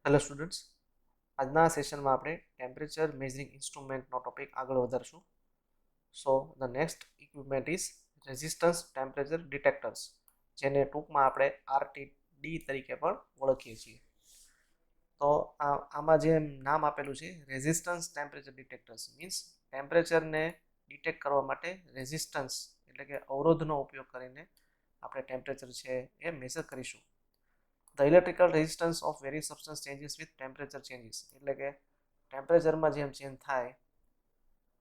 Hello students, આજના સેશનમાં આપણે ટેમ્પરેચર મેઝરિંગ ઇન્સ્ટ્રુમેન્ટનો ટોપિક આગળ વધારશું. So the next equipment is resistance temperature detectors, જેને ટૂંકમાં આપણે RTD તરીકે પણ ઓળખીએ છીએ. તો આમાં જે નામ આપેલું છે રેઝિસ્ટન્સ ટેમ્પરેચર ડિટેક્ટર્સ મીન્સ ટેમ્પરેચરને ડિટેક્ટ કરવા માટે રેઝિસ્ટન્સ એટલે કે અવરોધનો ઉપયોગ કરીને આપણે ટેમ્પરેચર છે એ મેઝર કરીશું. The electrical resistance of various substance changes with temperature changes. એટલે કે ટેમ્પરેચરમાં જેમ ચેન્જ થાય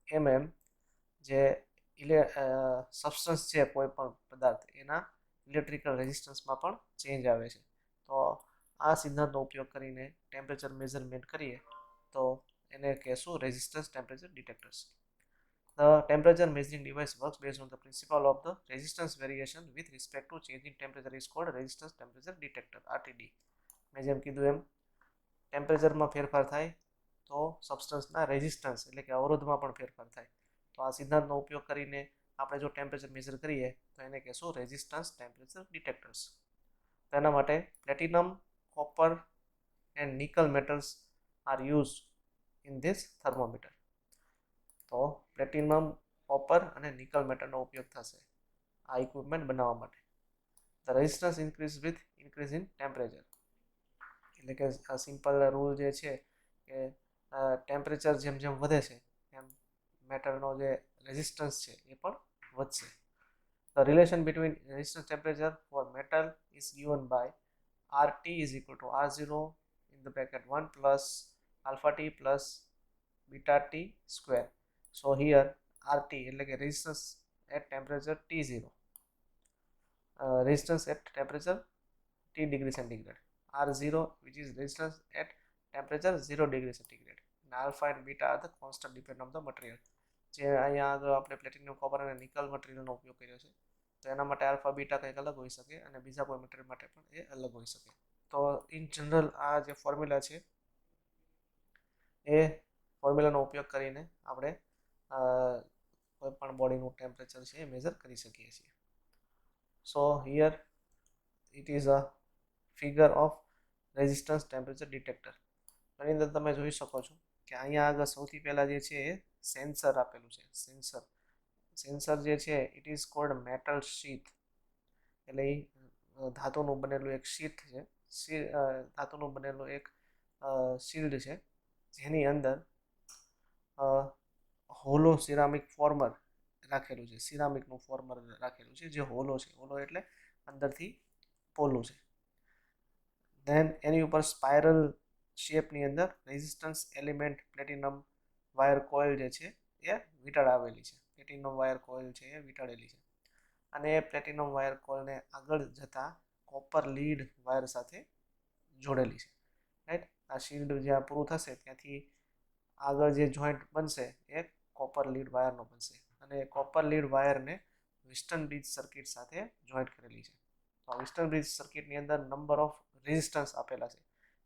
એમ જે સબસ્ટન્સ છે કોઈ પણ પદાર્થ એના ઇલેક્ટ્રિકલ રેઝિસ્ટન્સમાં પણ ચેન્જ આવે છે. તો આ સિદ્ધાંતનો ઉપયોગ કરીને ટેમ્પરેચર મેઝરમેન્ટ કરીએ તો એને કહેશું resistance temperature detectors. The temperature measuring device works based on the principle of the resistance variation with respect to changing temperature is called resistance temperature detector RTD. મેં જેમ કીધું એમ ટેમ્પરેચરમાં ફેરફાર થાય તો સબસ્ટન્સના રેઝિસ્ટન્સ એટલે કે અવરોધમાં પણ ફેરફાર થાય. તો આ સિદ્ધાંતનો ઉપયોગ કરીને આપણે જો ટેમ્પરેચર મેઝર કરીએ તો એને કહેશું રેઝિસ્ટન્સ ટેમ્પરેચર ડિટેક્ટર્સ. તેના માટે platinum, copper and nickel metals are use in this thermometer. તો પ્લેટિનમ, કોપર અને નિકલ મેટલનો ઉપયોગ થશે આ ઇક્વિપમેન્ટ બનાવવા માટે. The resistance increase with increase in temperature, એટલે કે સિમ્પલ રૂલ જે છે કે ટેમ્પરેચર જેમ જેમ વધે છે એમ મેટલનો જે રેઝિસ્ટન્સ છે એ પણ વધશે. The relation between resistance temperature for metal is given by RT is equal to R0 in the bracket 1 plus alpha T plus beta T square. So here RT એટલે કે resistance at temperature T0, resistance at temperature T degree centigrade, R0 which is resistance at temperature 0 degree centigrade, and alpha and beta are the constant depend on the material. જે અહીંયા આગળ આપણે platinum, copper અને nickel મટીરિયલનો ઉપયોગ કર્યો છે તો એના માટે આલ્ફા બીટા કંઈક અલગ હોઈ શકે અને બીજા કોઈ મટીરિયલ માટે પણ એ અલગ હોઈ શકે. તો ઇન જનરલ આ જે ફોર્મ્યુલા છે એ ફોર્મ્યુલાનો ઉપયોગ કરીને આપણે કોઈ પણ બોડીનું ટેમ્પરેચર છે એ મેઝર કરી શકીએ છીએ. So here it is a figure of resistance temperature detector. એની અંદર તમે જોઈ શકો છો કે અહીંયા આગળ સૌથી પહેલાં જે છે એ સેન્સર આપેલું છે. સેન્સર જે છે it is called metal sheath, એટલે એ ધાતુનું બનેલું એક શીથ છે, ધાતુનું બનેલું એક શિલ્ડ છે જેની અંદર હોલો સિરામિક ફોર્મર રાખેલું છે. સિરામિકનું ફોર્મર રાખેલું છે જે હોલો છે. હોલો એટલે અંદરથી પોલું છે. ધેન એની ઉપર સ્પાઇરલ શેપની અંદર resistance element platinum wire coil જે છે એ વીંટાળાવેલી છે. પ્લેટિનમ વાયર કોઇલ છે એ વીંટાળેલી છે અને એ પ્લેટિનમ વાયર કોઇલને આગળ જતા કોપર લીડ વાયર સાથે જોડેલી છે. રાઈટ, આ શિલ્ડ જ્યાં પૂરું થશે ત્યાંથી આગળ જે જોઈન્ટ બનશે એ કોપર લીડ વાયરનો બનશે અને કોપર લીડ વાયરને વિસ્ટન બ્રિજ સર્કિટ સાથે જોઈન્ટ કરેલી છે. તો વિસ્ટન બ્રિજ સર્કિટની અંદર નંબર ઓફ રેઝિસ્ટન્સ આપેલા છે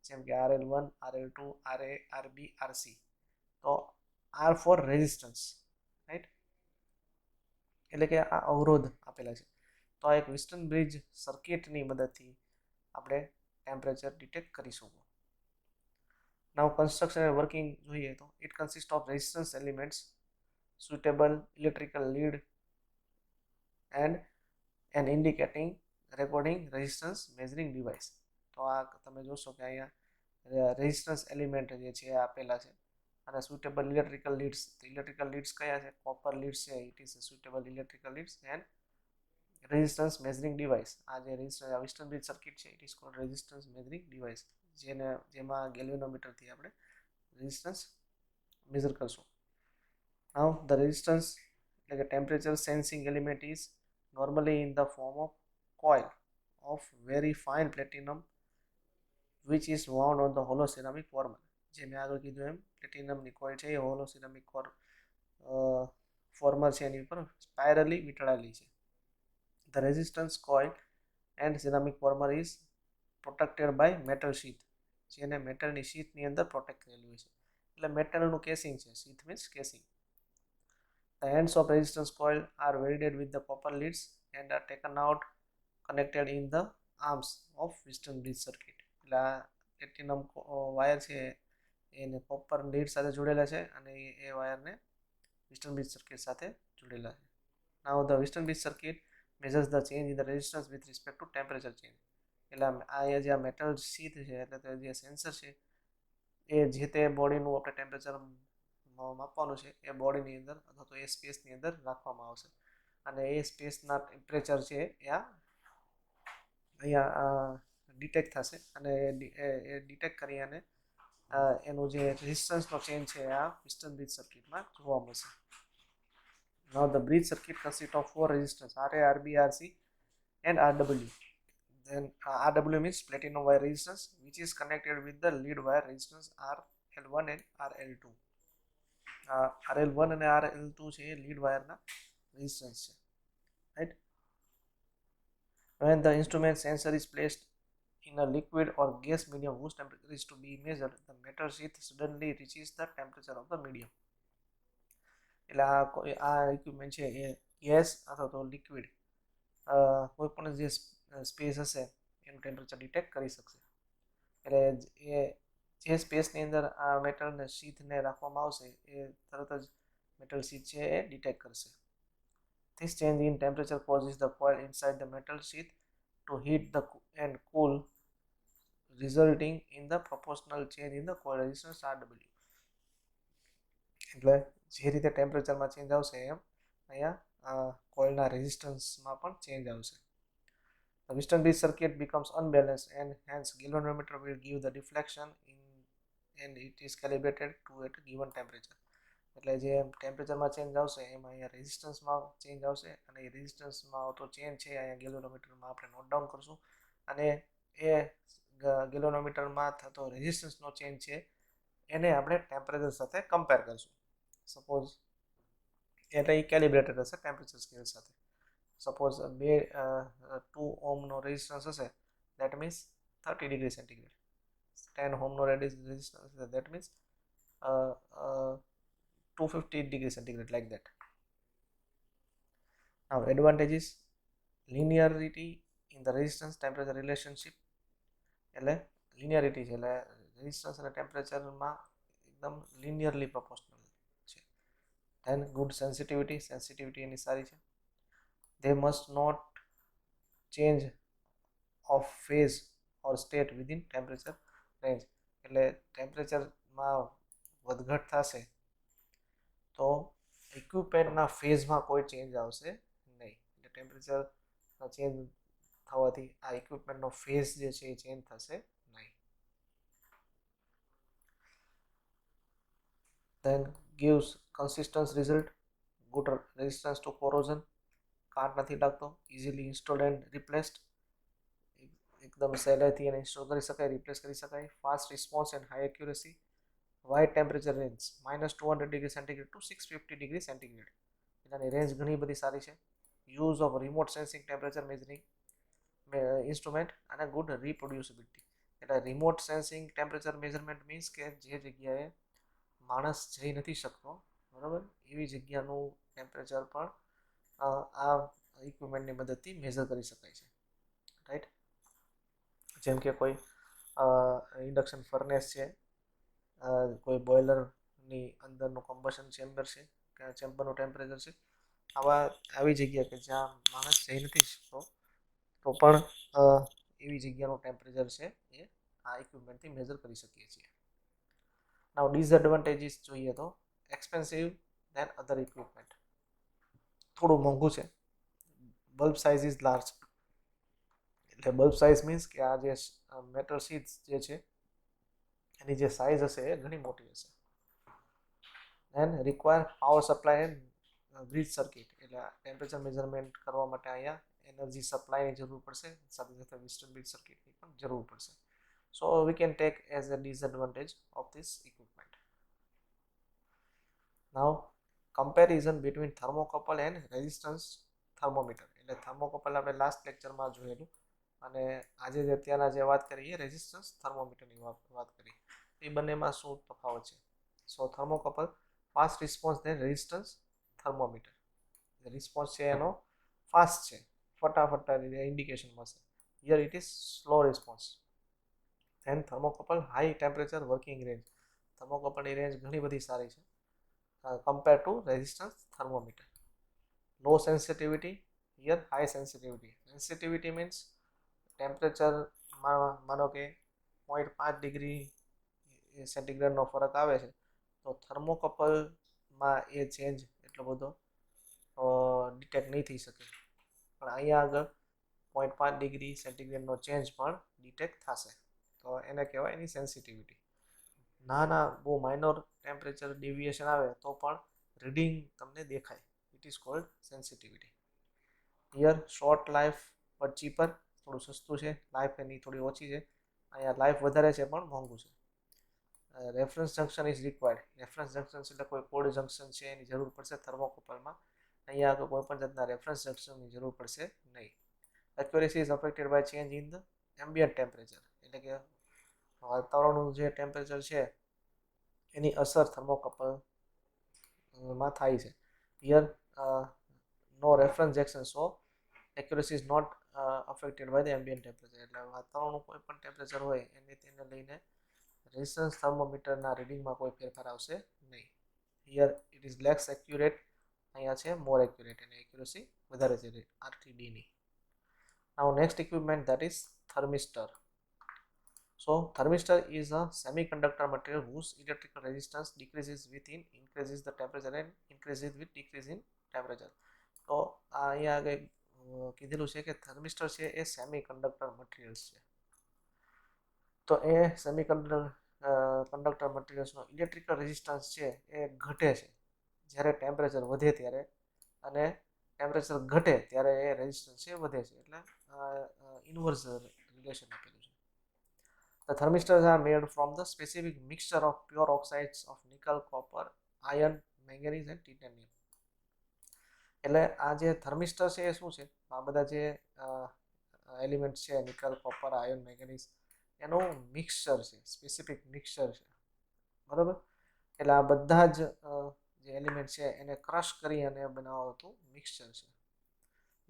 જેમ કે RL1, RL2, RA, RB, RC. તો R ફોર રેઝિસ્ટન્સ, રાઈટ, એટલે કે આ અવરોધ આપેલા છે. તો આ એક વિસ્ટન બ્રિજ સર્કિટની મદદથી આપણે ટેમ્પરેચર ડિટેક્ટ કરીશું. નાઉ કન્સ્ટ્રક્શન એન્ડ વર્કિંગ જોઈએ તો it consist of resistance elements, suitable electrical lead and an indicating recording resistance measuring device. તો આ તમે જોશો કે અહીંયા રેઝિસ્ટન્સ એલિમેન્ટ જે છે એ આપેલા છે અને suitable electrical leads. Electrical leads કયા છે? કોપર લીડ્સ છે, it is suitable electrical leads and resistance measuring device. આ જે વિસ્ટન બ્રિજ સર્કિટ છે it is called resistance measuring device, જેમાં ગેલ્વેનોમીટરથી આપણે રેઝિસ્ટન્સ મેઝર કરશું. Now the resistance like a temperature sensing element is normally in the form of coil of very fine platinum which is wound on the hollow ceramic former. જે મેં આગળ કીધું એમ પ્લેટિનમની coil છે એ hollow ceramic former છે એની ઉપર સ્પાઇરલી વીંટળાયેલી છે. The resistance coil and ceramic former is protected by metal sheath, જેને મેટલની શીથની અંદર પ્રોટેક્ટ કરેલું હોય છે. એટલે મેટલનું કેસિંગ છે, sheath means casing. The ends of resistance coil are welded with the copper leads and are taken out connected in the arms of piston bridge circuit. એટલે platinum wire છે એને કોપર લીડ સાથે જોડેલા છે અને એ વાયરને western bridge circuit સાથે જોડેલા છે. નાઉ the western bridge circuit measures the change in the resistance with respect to temperature change. એટલે આ જે મેટલ શીથ છે એટલે તો જે સેન્સર છે એ જે તે બોડીનું આપણે ટેમ્પરેચર માપવાનું છે એ બોડીની અંદર અથવા તો એ સ્પેસની અંદર રાખવામાં આવશે અને એ સ્પેસના ટેમ્પરેચર છે એ અહીંયા ડિટેક્ટ થશે અને એ ડિટેક્ટ કરી અને એનું જે રેઝિસ્ટન્સનો ચેન્જ છે આ વેસ્ટર્ન બ્રિજ સર્કિટમાં જોવા મળશે. Now the bridge circuit consists of four resistors RA, RB, RC and RW. Then RW means platinum wire resistance which is connected with the lead wire resistance RL1 and RL2. RL1 અને RL2 છે એ lead wire ના resistance છે, right? When the instrument sensor is placed in a liquid or gas medium whose temperature is to be measured, the metal sheath suddenly reaches the temperature of the medium. એટલે આ equipment છે એ gas અથવા તો liquid કોઈ પણ જે space હશે એનું ટેમ્પરેચર ડિટેક્ટ કરી શકશે. એટલે એ જે સ્પેસની અંદર આ મેટલને શીથને રાખવામાં આવશે એ તરત જ મેટલ શીથ છે એ ડિટેક્ટ કરશે. This change in temperature causes the coil inside the metal sheath to heat and cool, resulting in the proportional change in the coil resistance RW. એટલે જે રીતે ટેમ્પરેચરમાં ચેન્જ આવશે એમ અહીંયા કોઇલના રેઝિસ્ટન્સમાં પણ ચેન્જ આવશે. The Western bridge circuit becomes unbalanced and hence galvanometer will give the deflection and it is calibrated to at given temperature. એટલે જે ટેમ્પરેચરમાં ચેન્જ આવશે એમાં અહીંયા રેઝિસ્ટન્સમાં ચેન્જ આવશે અને એ રેઝિસ્ટન્સમાં આવતો ચેન્જ છે અહીંયા ગેલ્વેનોમીટરમાં આપણે નોટ ડાઉન કરશું અને એ ગેલ્વેનોમીટરમાં થતો રેઝિસ્ટન્સનો ચેન્જ છે એને આપણે ટેમ્પરેચર સાથે કમ્પેર કરશું. સપોઝ એટલે એ કેલિબ્રેટેડ હશે ટેમ્પરેચર સ્કેલ સાથે. સપોઝ 2 ઓહમનો રેઝિસ્ટન્સ હશે દેટ મીન્સ 30 ડિગ્રી સેન્ટીગ્રેડ. 10 ઓહમનો રેઝિસ્ટન્સ હશે that means 250 degree centigrade, like that. Now advantages: linearity in the resistance temperature relationship. એટલે linearity છે એટલે રેઝિસ્ટન્સ અને ટેમ્પરેચરમાં એકદમ linearly proportional છે. Then good sensitivity એની સારી છે. They must not change of phase or state within temperature range. એટલે ટેમ્પરેચરમાં વધઘટ થશે તો ઇક્વિપમેન્ટના ફેઝમાં કોઈ ચેન્જ આવશે નહીં. એટલે ટેમ્પરેચર ચેન્જ થવાથી આ ઇક્વિપમેન્ટનો ફેઝ જે છે એ ચેન્જ થશે નહીં. Then gives consistent result, good resistance to corrosion, કાટ નથી લાગતો, easily installed and replaced, એકદમ સહેલાઈથી એને ઇન્સ્ટોલ કરી શકાય, રિપ્લેસ કરી શકાય, fast response and high accuracy, wide temperature range -200 degree centigrade to 650 degree centigrade. એની રેન્જ ઘણી બધી સારી છે. Use of remote sensing temperature measuring instrument અને ગુડ રિપ્રોડ્યુસિબિલિટી. એટલે remote sensing temperature measurement means કે જે જગ્યાએ માણસ જઈ નથી શકતો બરાબર એવી જગ્યાનું ટેમ્પરેચર પણ આ ઇક્વિપમેન્ટની મદદથી મેઝર કરી શકાય છે, રાઈટ. જેમ કે કોઈ ઇન્ડક્શન ફર્નેસ છે, કોઈ બોઇલરની અંદરનું કમ્બશન ચેમ્બર છે કે ચેમ્બરનું ટેમ્પરેચર છે, આવી જગ્યા કે જ્યાં માણસ જઈ નથી શકતો તો પણ એવી જગ્યાનું ટેમ્પરેચર છે એ આ ઇક્વિપમેન્ટથી મેઝર કરી શકીએ છીએ. નાઉ ડિસએડવાન્ટેજીસ જોઈએ તો એક્સપેન્સિવ દેન અધર ઇક્વિપમેન્ટ, થોડું મોંઘું છે. Bulb size is large. એટલે બલ્બ સાઇઝ મીન્સ કે આ જે મેટલ શીટ્સ જે છે એની જે સાઇઝ હશે એ ઘણી મોટી હશે. And require power supply and bridge circuit. એટલે ટેમ્પરેચર મેઝરમેન્ટ કરવા માટે અહીંયા એનર્જી સપ્લાયની જરૂર પડશે, સાથે સાથે વેસ્ટર્ન બ્રિજ સર્કિટની પણ જરૂર પડશે. So we can take as a disadvantage of this equipment. Now comparison between thermocouple and resistance thermometer. એટલે થર્મોકપલ આપણે લાસ્ટ લેક્ચરમાં જોયેલું અને આજે જે અત્યારના જે વાત કરી એ રેઝિસ્ટન્સ થર્મોમીટરની વાત કરી. એ બંનેમાં શું તફાવત છે? So thermocouple fast response than resistance thermometer. Response છે એનો ફાસ્ટ છે, ફટાફટ ઇન્ડિકેશન મળશે. Here it is slow response. Then thermocouple high temperature working range. થર્મોકપલની રેન્જ ઘણી બધી સારી છે compare to resistance thermometer. Low sensitivity, here high sensitivity. Sensitivity means ટેમ્પરેચરમાં માનો કે 0.5 ડિગ્રી સેન્ટીગ્રેડનો ફરક આવે છે તો થર્મોકપલમાં એ ચેન્જ એટલો બધો ડિટેક્ટ નહીં થઈ શકે, પણ અહીંયા આગળ 0.5 ડિગ્રી સેન્ટીગ્રેડનો ચેન્જ પણ ડિટેક્ટ થશે, તો એને કહેવાય એની સેન્સિટિવિટી. નાના બહુ માઇનોર ટેમ્પરેચર ડેવિએશન આવે તો પણ રીડિંગ તમને દેખાય, it is called sensitivity. Here short life but cheaper, થોડું સસ્તું છે, લાઈફ એની થોડી ઓછી છે. અહીંયા લાઈફ વધારે છે પણ મોંઘું છે. Reference junction is required. Reference junction એટલે કોઈ કોલ્ડ જંક્શન છે એની જરૂર પડશે થર્મોકપલમાં. અહીંયા આગળ કોઈ પણ જાતના રેફરન્સ જંક્શનની જરૂર પડશે નહીં. Accuracy is affected by change in the ambient temperature, એટલે કે વાતાવરણનું જે ટેમ્પરેચર છે એની અસર થર્મોકપલમાં થાય છે. Here no reference junction, so accuracy is not affected by the ambient temperature. એટલે વાતાવરણનું કોઈ પણ ટેમ્પરેચર હોય તેને લઈને રેઝિસ્ટન્સ થર્મોમીટરના રીડિંગમાં કોઈ ફેરફાર આવશે નહીં. Here it is less accurate, અહીંયા છે મોર એક્યુરેટ, અને એક્યુરેસી વધારે છે RTDની. Now next equipment, that is thermistor. So thermistor is a semiconductor material whose electrical resistance decreases with increases the temperature and increases with decrease in temperature. તો અહીંયા આગળ કીધેલું છે કે થર્મિસ્ટર છે એ સેમિકન્ડક્ટર મટીરિયલ્સ છે. તો એ સેમિકન્ડક્ટર મટીરિયલ્સનો ઇલેક્ટ્રિકલ રેઝિસ્ટન્સ છે એ ઘટે છે જ્યારે ટેમ્પરેચર વધે ત્યારે, અને ટેમ્પરેચર ઘટે ત્યારે એ રેઝિસ્ટન્સ છે વધે છે, એટલે ઇન્વર્સ રિલેશન આપેલું છે. The thermistors are made from the specific mixture of pure oxides of nickel, copper, iron, manganese and titanium. એટલે આ જે થર્મિસ્ટર છે એ શું છે, આ બધા જે એલિમેન્ટ છે નિકલ, કોપર, આયર્ન, મેંગેનીઝ, એનું મિક્સચર છે, સ્પેસિફિક મિક્સચર છે, બરાબર. એટલે આ બધા જ જે એલિમેન્ટ છે એને ક્રશ કરી અને બનાવતું મિક્સચર છે.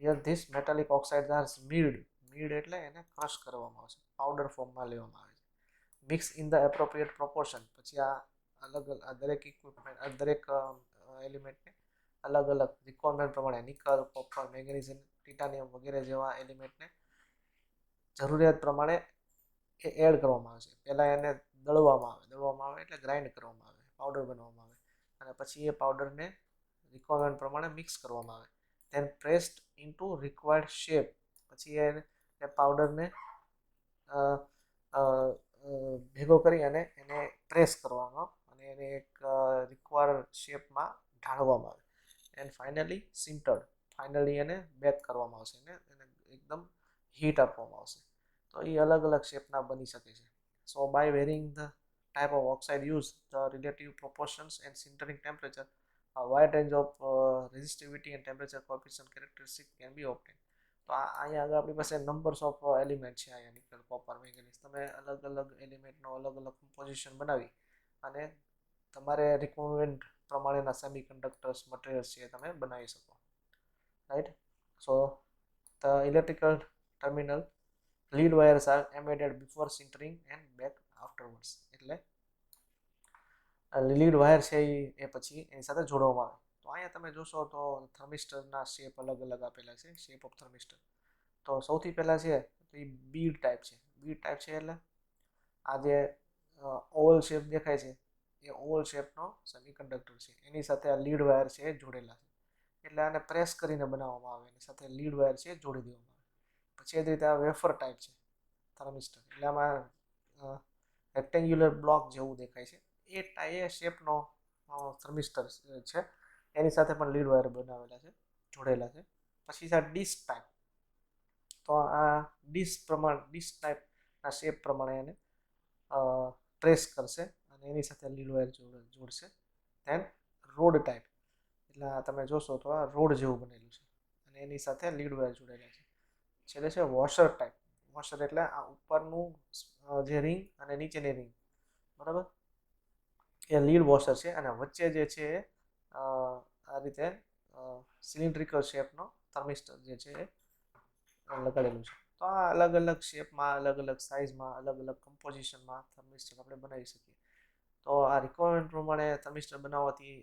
Here this metallic oxides are milled એટલે એને ક્રશ કરવામાં આવશે, પાવડર ફોર્મમાં લેવામાં આવે છે. Mix in the appropriate proportion. પછી આ દરેક ઇક્વિપમેન્ટ, દરેક એલિમેન્ટને અલગ અલગ રિક્વાયરમેન્ટ પ્રમાણે નિકલ, કોપર, મેંગેનીઝ, ટિટાનિયમ વગેરે જેવા એલિમેન્ટને જરૂરિયાત પ્રમાણે એ એડ કરવામાં આવે છે. પહેલાં એને દળવામાં આવે એટલે ગ્રાઇન્ડ કરવામાં આવે, પાવડર બનાવવામાં આવે, અને પછી એ પાવડરને રિક્વાયરમેન્ટ પ્રમાણે મિક્સ કરવામાં આવે. Then pressed into required shape. પછી એ પાવડરને ભેગો કરી અને એને પ્રેસ કરવામાં અને એને એક રિક્વાયર્ડ શેપમાં ઢાળવામાં આવે. એન્ડ ફાઇનલી સિન્ટર્ડ, ફાઇનલી એને બેક કરવામાં આવશે, એને એકદમ હીટ આપવામાં આવશે. તો એ અલગ અલગ શેપના બની શકે છે. So by varying the type of oxide use, the relative proportions and sintering temperature, a wide range of resistivity and temperature coefficient characteristic can be obtained. તો અહીંયા આગળ આપણી પાસે નંબર્સ ઓફ એલિમેન્ટ છે. અહીંયા નિકલ, કોપર, મેંગેનીઝ, તમે અલગ અલગ એલિમેન્ટનો અલગ અલગ કમ્પોઝિશન બનાવી અને તમારે રિક્વાયરમેન્ટ પ્રમાણેના સેમિકન્ડક્ટર્સ મટીરિયલ્સ છે તમે બનાવી શકો, right. So the electrical terminal lead wires are embedded before sintering and bake afterwards. એટલે લીડ વાયર છે એ પછી એની સાથે જોડવામાં આવે. તો અહીંયા તમે જોશો તો થર્મિસ્ટરના શેપ અલગ અલગ આપેલા છે, શેપ ઓફ થર્મિસ્ટર. તો સૌથી પહેલાં છે તો એ બીડ ટાઈપ છે. બીડ ટાઈપ છે એટલે આ જે ઓવલ શેપ દેખાય છે એ ઓવલ શેપનો સેમિકન્ડક્ટર છે, એની સાથે આ લીડ વાયર છે એ જોડેલા છે. એટલે આને પ્રેસ કરીને બનાવવામાં આવે, એની સાથે લીડ વાયર છે એ જોડી દેવામાં આવે. પછી એ જ રીતે આ વેફર ટાઈપ છે થર્મિસ્ટર, એટલે આમાં રેક્ટેન્ગ્યુલર બ્લોક જેવું દેખાય છે, એ શેપનો થર્મિસ્ટર છે, એની સાથે પણ લીડ વાયર બનાવેલા છે, જોડેલા છે. પછી છે ડીશ ટાઈપ. તો આ ડીશ ટાઈપના શેપ પ્રમાણે એને પ્રેસ કરશે અને એની સાથે લીડ વાયર જોડશે. ધેન રોડ ટાઈપ, એટલે તમે જોશો તો આ રોડ જેવું બનેલું છે અને એની સાથે લીડ વાયર જોડેલા છે. છેલ્લે છે વોશર ટાઈપ. વોશર એટલે આ ઉપરનું જે રિંગ અને નીચેની રિંગ, બરાબર, એ લીડ વોશર છે, અને વચ્ચે જે છે આ રીતે સિલિન્ડ્રિકલ શેપનો થર્મિસ્ટર જે છે એ લગાડેલું છે. તો આ અલગ અલગ શેપમાં, અલગ અલગ સાઇઝમાં, અલગ અલગ કમ્પોઝિશનમાં થર્મિસ્ટર આપણે બનાવી શકીએ. તો આ રિક્વાયરમેન્ટ પ્રમાણે થર્મિસ્ટર બનાવવાથી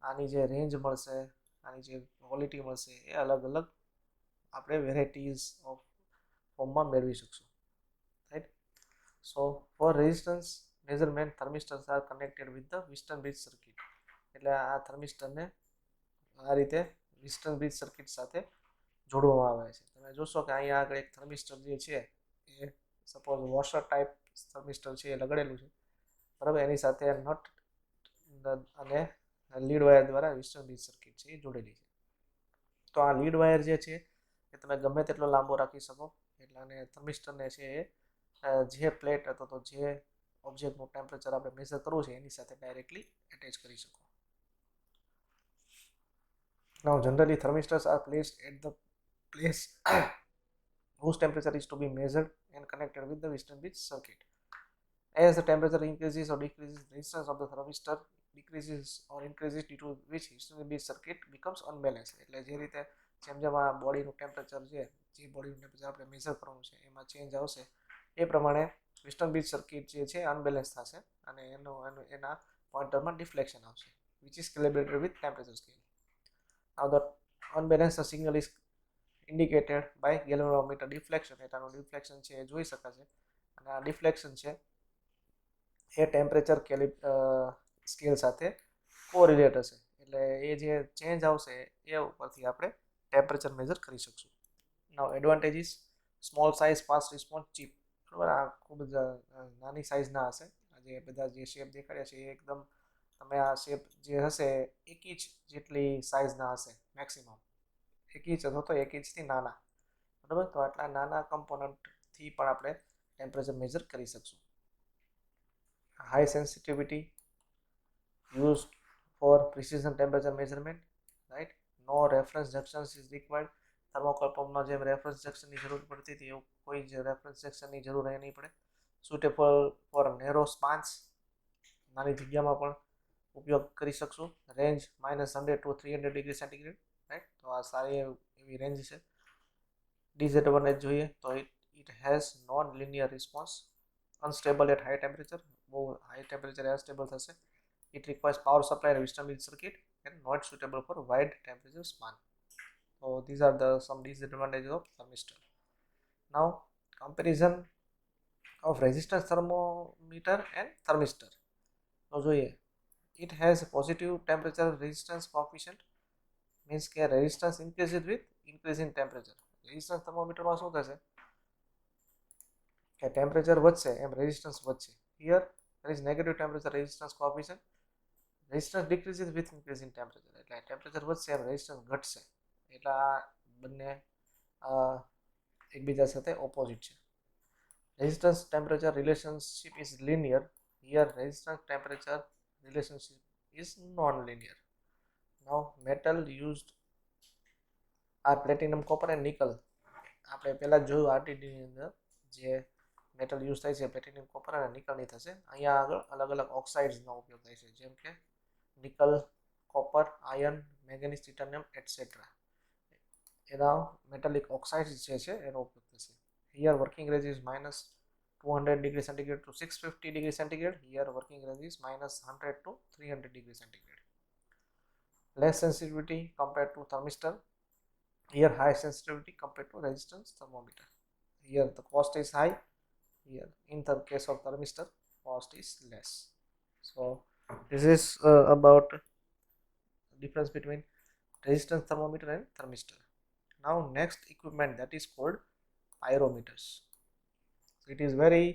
આની જે રેન્જ મળશે, આની જે ક્વોલિટી મળશે, એ અલગ અલગ આપણે વેરાયટીઝ ઓફ ફોર્મમાં મેળવી શકશું. Right. So for resistance measurement thermistors are connected with the Wheatstone bridge circuit. એટલે આ થર્મિસ્ટરને આ રીતે વિસ્ટર્ન બ્રિજ સર્કિટ સાથે જોડવામાં આવે છે. તમે જોશો કે અહીંયા આગળ એક થર્મિસ્ટર જે છે એ સપોઝ વોશર ટાઈપ થર્મિસ્ટર છે એ લગાડેલું છે, બરાબર. એની સાથે નટ અને લીડ વાયર દ્વારા વિસ્ટર્ન બ્રિજ સર્કિટ છે એ જોડેલી છે. તો આ લીડ વાયર જે છે એ તમે ગમે તેટલો લાંબો રાખી શકો, એટલે અને થર્મિસ્ટરને છે એ જે પ્લેટ અથવા તો જે ઓબ્જેક્ટનું ટેમ્પરેચર આપણે મેઝર કરવું છે એની સાથે ડાયરેક્ટલી એટેચ કરી શકો. Now generally thermistors are placed at the place whose temperature is to be measured and connected with the Western bridge circuit. As the temperature increases or decreases, the resistance of the thermistor decreases or increases, due to which Western bridge circuit becomes unbalanced. એટલે જે રીતે જેમ જેમ આ બોડીનું temperature છે, જે બોડીનું temperature આપણે measure કરવાનું છે એમાં ચેન્જ આવશે, એ પ્રમાણે વેસ્ટર્ન બ્રિજ સર્કિટ જે છે અનબેલેન્સ થશે અને એના પોઇન્ટરમાં ડિફ્લેક્શન આવશે, which is calibrated with temperature scale. Now the unbalanced signal is indicated by galvanometer deflection. એટાનું ડિફ્લેક્શન છે એ જોઈ શકાશે અને આ ડિફ્લેક્શન છે એ ટેમ્પરેચર સ્કેલ સાથે કોરિલેટ હશે, એટલે એ જે ચેન્જ આવશે એ ઉપરથી આપણે ટેમ્પરેચર મેઝર કરી શકશું. Now advantages: small size, fast response, cheap. બરાબર. આ ખૂબ જ નાની સાઇઝના હશે. જે બધા જે શેપ દેખાડ્યા છે એ એકદમ, તમે આ શેપ જે હશે 1 ઇંચ જેટલી સાઇઝના હશે મેક્સિમમ, 1 ઇંચ અથવા તો 1 ઇંચથી નાના. બરાબર. તો આટલા નાના કમ્પોનન્ટથી પણ આપણે ટેમ્પરેચર મેઝર કરી શકશું. High sensitivity used for precision temperature measurement, right? No reference junctions is required. Thermocouple પંપમાં જેમ રેફરન્સ જંક્શનની જરૂર પડતી હતી એવું કોઈ જ રેફરન્સ જંક્શનની જરૂર અહીં નહીં પડે. સુટેબલ ફોર નેરો સ્પાન્સ, નાની જગ્યામાં પણ ઉપયોગ કરી શકશું. Range -100 to 300 degree centigrade, right. તો આ સારી એવી રેન્જ છે. ડિસએડવાન્ટેજ જોઈએ તો it has non linear response, unstable at high temperature, બહુ હાઈ ટેમ્પરેચર અનસ્ટેબલ થશે. It requires power supply and Western bridge circuit and not suitable for wide temperature span. So these are some disadvantages of thermistor. Now comparison of resistance thermometer and thermistor. તો જોઈએ, it has positive temperature resistance coefficient, means કે resistance increases with increase in temperature. resistance thermometerમાં શું થશે કે temperature વધશે એમ resistance વધશે. here there is negative temperature resistance coefficient. Resistance decreases with increase in temperature, એટલે ટેમ્પરેચર વધશે એમ રેઝિસ્ટન્સ ઘટશે. એટલે આ બંને એકબીજા સાથે ઓપોઝિટ છે. Resistance temperature relationship is linear. Here resistance temperature relationship is non linear. Now metal used are platinum, copper and nickel. આપણે પહેલાં જોયું આરટીડીની અંદર જે મેટલ યુઝ થાય છે પ્લેટિનમ, કોપર અને નિકલની થશે. અહીંયા આગળ અલગ અલગ ઓક્સાઇડ્સનો ઉપયોગ થાય છે, જેમ કે nickel, copper, iron, manganese, titanium etcetera. એના મેટાલિક ઓક્સાઇડ્સ જે છે એનો ઉપયોગ થશે. Here working range is -200 degree centigrade to 650 degree centigrade. Here working range is -100 to 300 degree centigrade. Less sensitivity compared to thermistor. Here high sensitivity compared to resistance thermometer. Here the cost is high. Here in the case of thermistor, cost is less. So this is about difference between resistance thermometer and thermistor. Now next equipment, that is called pyrometers. So it is very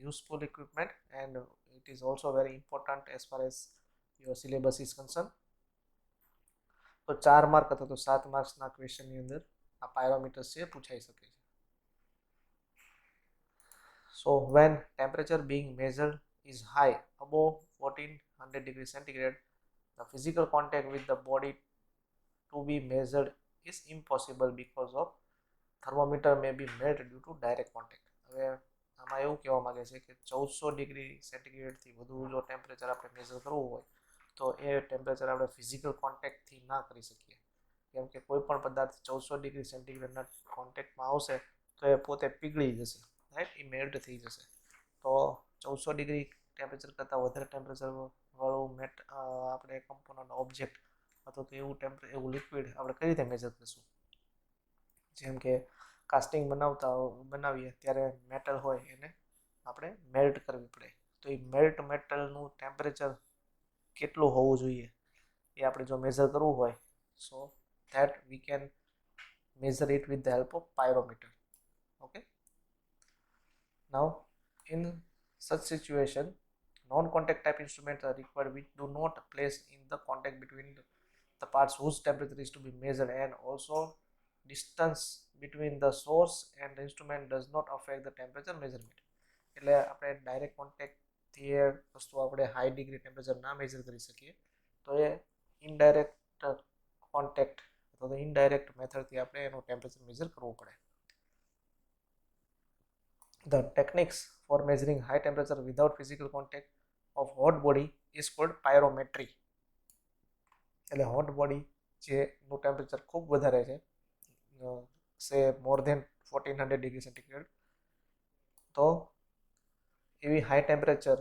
useful equipment and it is also very important as far as your syllabus is concerned. તો 4 mark અથવા તો 7 માર્ક્સના ક્વેશ્ચનની અંદર આ પાયરોમીટર્સ છે પૂછાઈ શકે છે. So when temperature being measured is high, above 1400 degree centigrade, the physical contact with the body to be measured is impossible because of thermometer may be made due to direct contact. હવે આમાં એવું કહેવા માંગે છે કે 1400 degree સેન્ટીગ્રેડથી વધુ જો temperature આપણે મેઝર કરવું હોય તો એ ટેમ્પરેચર આપણે ફિઝિકલ કોન્ટેક્ટથી ના કરી શકીએ. કેમ કે કોઈ પણ પદાર્થ 1400 ડિગ્રી સેન્ટીગ્રેડના કોન્ટેક્ટમાં આવશે તો એ પોતે પીગળી જશે, રાઈટ, એ મેલ્ટ થઈ જશે. તો 1400 ડિગ્રી ટેમ્પરેચર કરતાં વધારે ટેમ્પરેચર વાળું આપણે કમ્પોનન્ટ ઓબ્જેક્ટ અથવા તો એવું લિક્વિડ આપણે કઈ રીતે મેજર કરીશું? જેમ કે કાસ્ટિંગ બનાવીએ ત્યારે મેટલ હોય એને આપણે મેલ્ટ કરવી પડે. તો એ મેલ્ટ મેટલનું ટેમ્પરેચર કેટલું હોવું જોઈએ એ આપણે જો મેજર કરવું હોય, so that we can measure it with the help of pyrometer. Okay, now in such situation non-contact type instruments are required which do not place in the contact between the parts whose temperature is to be measured, and also distance between the source and the instrument does not affect the temperature measurement. એટલે આપણે direct કોન્ટેક્ટથી એ વસ્તુ આપણે high degree temperature ના major કરી શકીએ, તો એ indirect contact અથવા તો ઇનડાયરેક્ટ મેથડથી આપણે એનું ટેમ્પરેચર મેજર કરવું પડે. The techniques for measuring high temperature without physical contact of hot body is called pyrometry. એટલે હોટ બોડી જેનું ટેમ્પરેચર ખૂબ વધારે છે, સે મોર ધેન 1400 ડિગ્રી સેન્ટીગ્રેડ, તો એવી હાઈ ટેમ્પરેચર